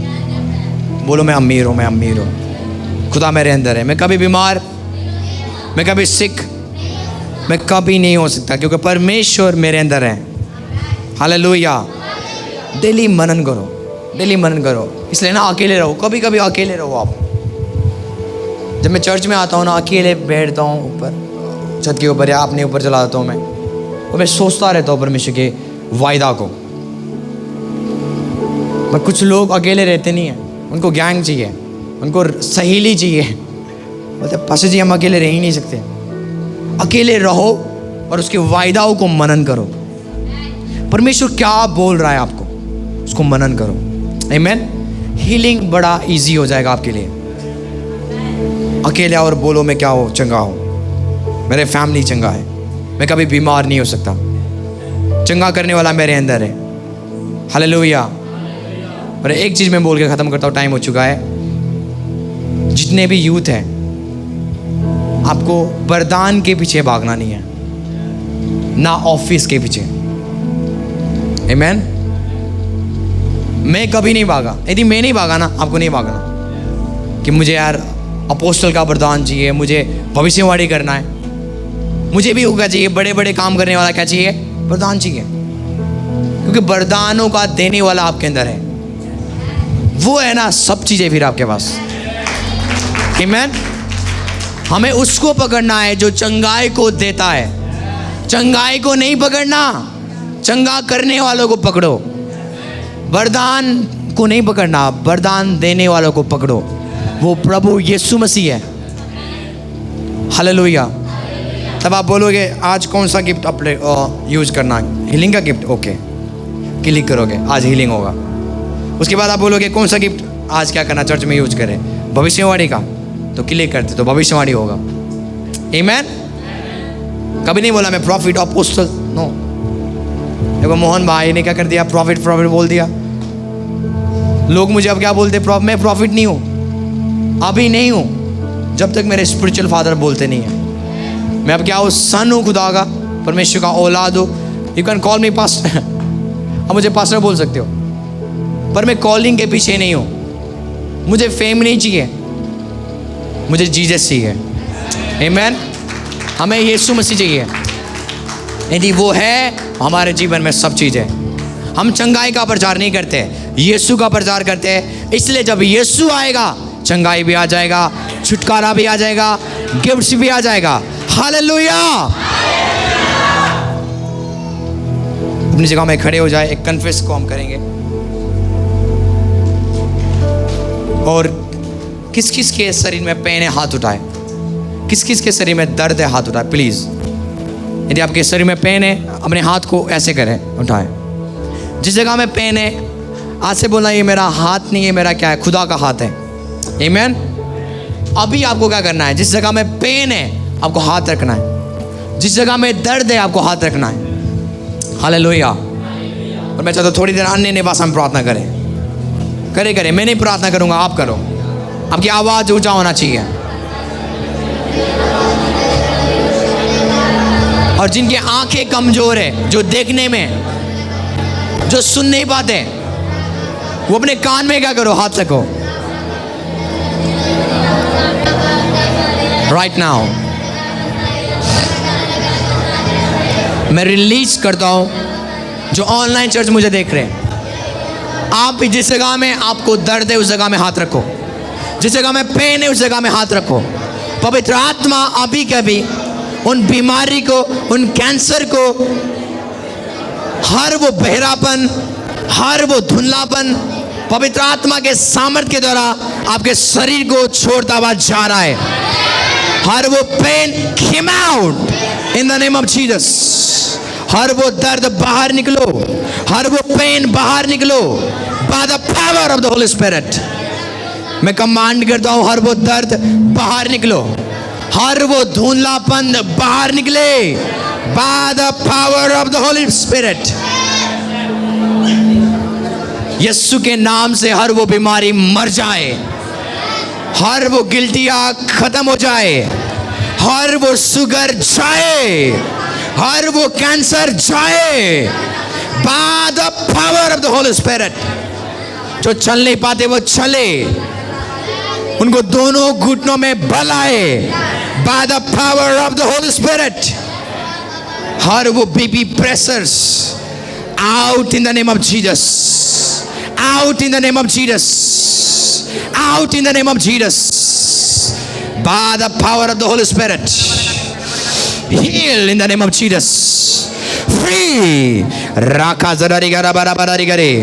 बोलो मैं अमीर हूँ, मैं अमीर हूँ। खुदा मेरे अंदर है। मैं कभी बीमार, मैं कभी सिक, मैं कभी नहीं हो सकता क्योंकि परमेश्वर मेरे अंदर है। हालेलुया। डेली मनन करो, डेली मनन करो। इसलिए ना अकेले रहो, कभी कभी अकेले रहो आप। जब मैं चर्च में आता हूँ ना, अकेले बैठता हूँ ऊपर छत के ऊपर या अपने ऊपर चला जाता हूँ मैं, और मैं सोचता रहता हूँ परमेश्वर के वायदा को। पर कुछ लोग अकेले रहते नहीं हैं, उनको गैंग चाहिए, उनको सहेली चाहिए। बोलते पास्टर जी हम अकेले रह ही नहीं सकते। अकेले रहो और उसके वायदाओं को मनन करो। परमेश्वर क्या बोल रहा है आपको, उसको मनन करो। आमीन। हीलिंग बड़ा इजी हो जाएगा आपके लिए। अकेले और बोलो मैं क्या हो, चंगा हो, मेरे फैमिली चंगा है, मैं कभी बीमार नहीं हो सकता, चंगा करने वाला मेरे अंदर है। हालेलुया। और एक चीज़ मैं बोल के ख़त्म करता हूँ, टाइम हो चुका है। जितने भी यूथ हैं, आपको वरदान के पीछे भागना नहीं है, ना ऑफिस के पीछे। आमीन। मैं कभी नहीं भागा। यदि मैं नहीं भागा ना, आपको नहीं भागना कि मुझे यार अपोस्टल का वरदान चाहिए, मुझे भविष्यवाणी करना है, मुझे भी होगा चाहिए, बड़े बड़े काम करने वाला क्या चाहिए? वरदान चाहिए। क्योंकि वरदानों का देने वाला आपके अंदर है। वो है ना सब चीज़ें फिर आपके पास। आमीन। हमें उसको पकड़ना है जो चंगाई को देता है। चंगाई को नहीं पकड़ना, चंगा करने वालों को पकड़ो। वरदान को नहीं पकड़ना, वरदान देने वालों को पकड़ो। वो प्रभु यीशु मसीह है। हालेलुया। तब आप बोलोगे आज कौन सा गिफ्ट अपने यूज करना? हीलिंग का गिफ्ट, ओके, क्लिक करोगे, आज हीलिंग होगा। उसके बाद आप बोलोगे कौन सा गिफ्ट आज क्या करना, चर्च में यूज करें? भविष्यवाणी का, तो क्लिक करते तो भविष्यवाणी होगा। आमीन। कभी नहीं बोला मैं प्रॉफिट अपोस्टल, नो। देखो मोहन भाई ने क्या कर दिया, प्रॉफिट बोल दिया। लोग मुझे अब क्या बोलते, मैं प्रॉफिट नहीं हूँ, अभी नहीं हूँ, जब तक मेरे स्पिरिचुअल फादर बोलते नहीं है। मैं अब क्या हूँ? सन हूँ खुदा का, परमेश्वर का औलाद हो। You can call me pastor. अब मुझे पास्टर बोल सकते हो, पर मैं कॉलिंग के पीछे नहीं हूँ। मुझे फेम नहीं चाहिए, मुझे जीसस चाहिए। आमीन। हमें यीशु मसीह चाहिए। यदि वो है, हमारे जीवन में सब चीज़ है। हम चंगाई का प्रचार नहीं करते, यीशु का प्रचार करते हैं। इसलिए जब यीशु आएगा, चंगाई भी आ जाएगा, छुटकारा भी आ जाएगा, गिफ्ट्स भी आ जाएगा। हालेलुया। अपनी जगह में खड़े हो जाए, एक कन्फेस को हम करेंगे। और किस किस के शरीर में पेन है हाथ उठाए। किस किस के शरीर में दर्द है हाथ उठाए प्लीज। यदि आपके शरीर में पेन है, अपने हाथ को ऐसे करें, उठाएं। जिस जगह में पेन है, आज से बोलना ये मेरा हाथ नहीं है, मेरा क्या है? खुदा का हाथ है। आमीन। अभी आपको क्या करना है? जिस जगह में पेन है आपको हाथ रखना है, जिस जगह में दर्द है आपको हाथ रखना है। हालेलुया। और मैं चाहता हूँ थोड़ी देर अन्य भाषा में प्रार्थना करें। करे मैं नहीं प्रार्थना करूंगा, आप करो। आपकी आवाज ऊंचा होना चाहिए। और जिनकी आंखें कमजोर है, जो देखने में, जो सुन नहीं पाते, वो अपने कान में क्या करो? हाथ रखो। राइट नाउ मैं रिलीज करता हूं जो ऑनलाइन चर्च मुझे देख रहे हैं। आप भी जिस जगह में आपको दर्द है उस जगह में हाथ रखो। जिस जगह में पेन है उस जगह में हाथ रखो। पवित्र आत्मा अभी के अभी उन बीमारी को, उन कैंसर को, हर वो बहरापन, हर वो धुंधलापन पवित्र आत्मा के सामर्थ्य के द्वारा आपके शरीर को छोड़ता हुआ जा रहा है। हर वो pain come out in the name of Jesus. हर वो दर्द बाहर निकलो, हर वो पेन बाहर निकलो by the power of the holy spirit. मैं कमांड करता हूं, हर वो दर्द बाहर निकलो, हर वो धुंधलापन बाहर निकले by the power of the holy spirit. यीशु के नाम से हर वो बीमारी मर जाए, हर वो गिल्टिया खत्म हो जाए, हर वो शुगर जाए, हर वो कैंसर जाए bye the power of the holy spirit. जो चल नहीं पाते वो चले, उनको दोनों घुटनों में बल आए by the power of the holy spirit. हर वो BP pressures out in the name of Jesus, out in the name of Jesus, out in the name of Jesus, by the power of the Holy Spirit. Heal in the name of Jesus. Free. Raka zadari gara bara bara gare.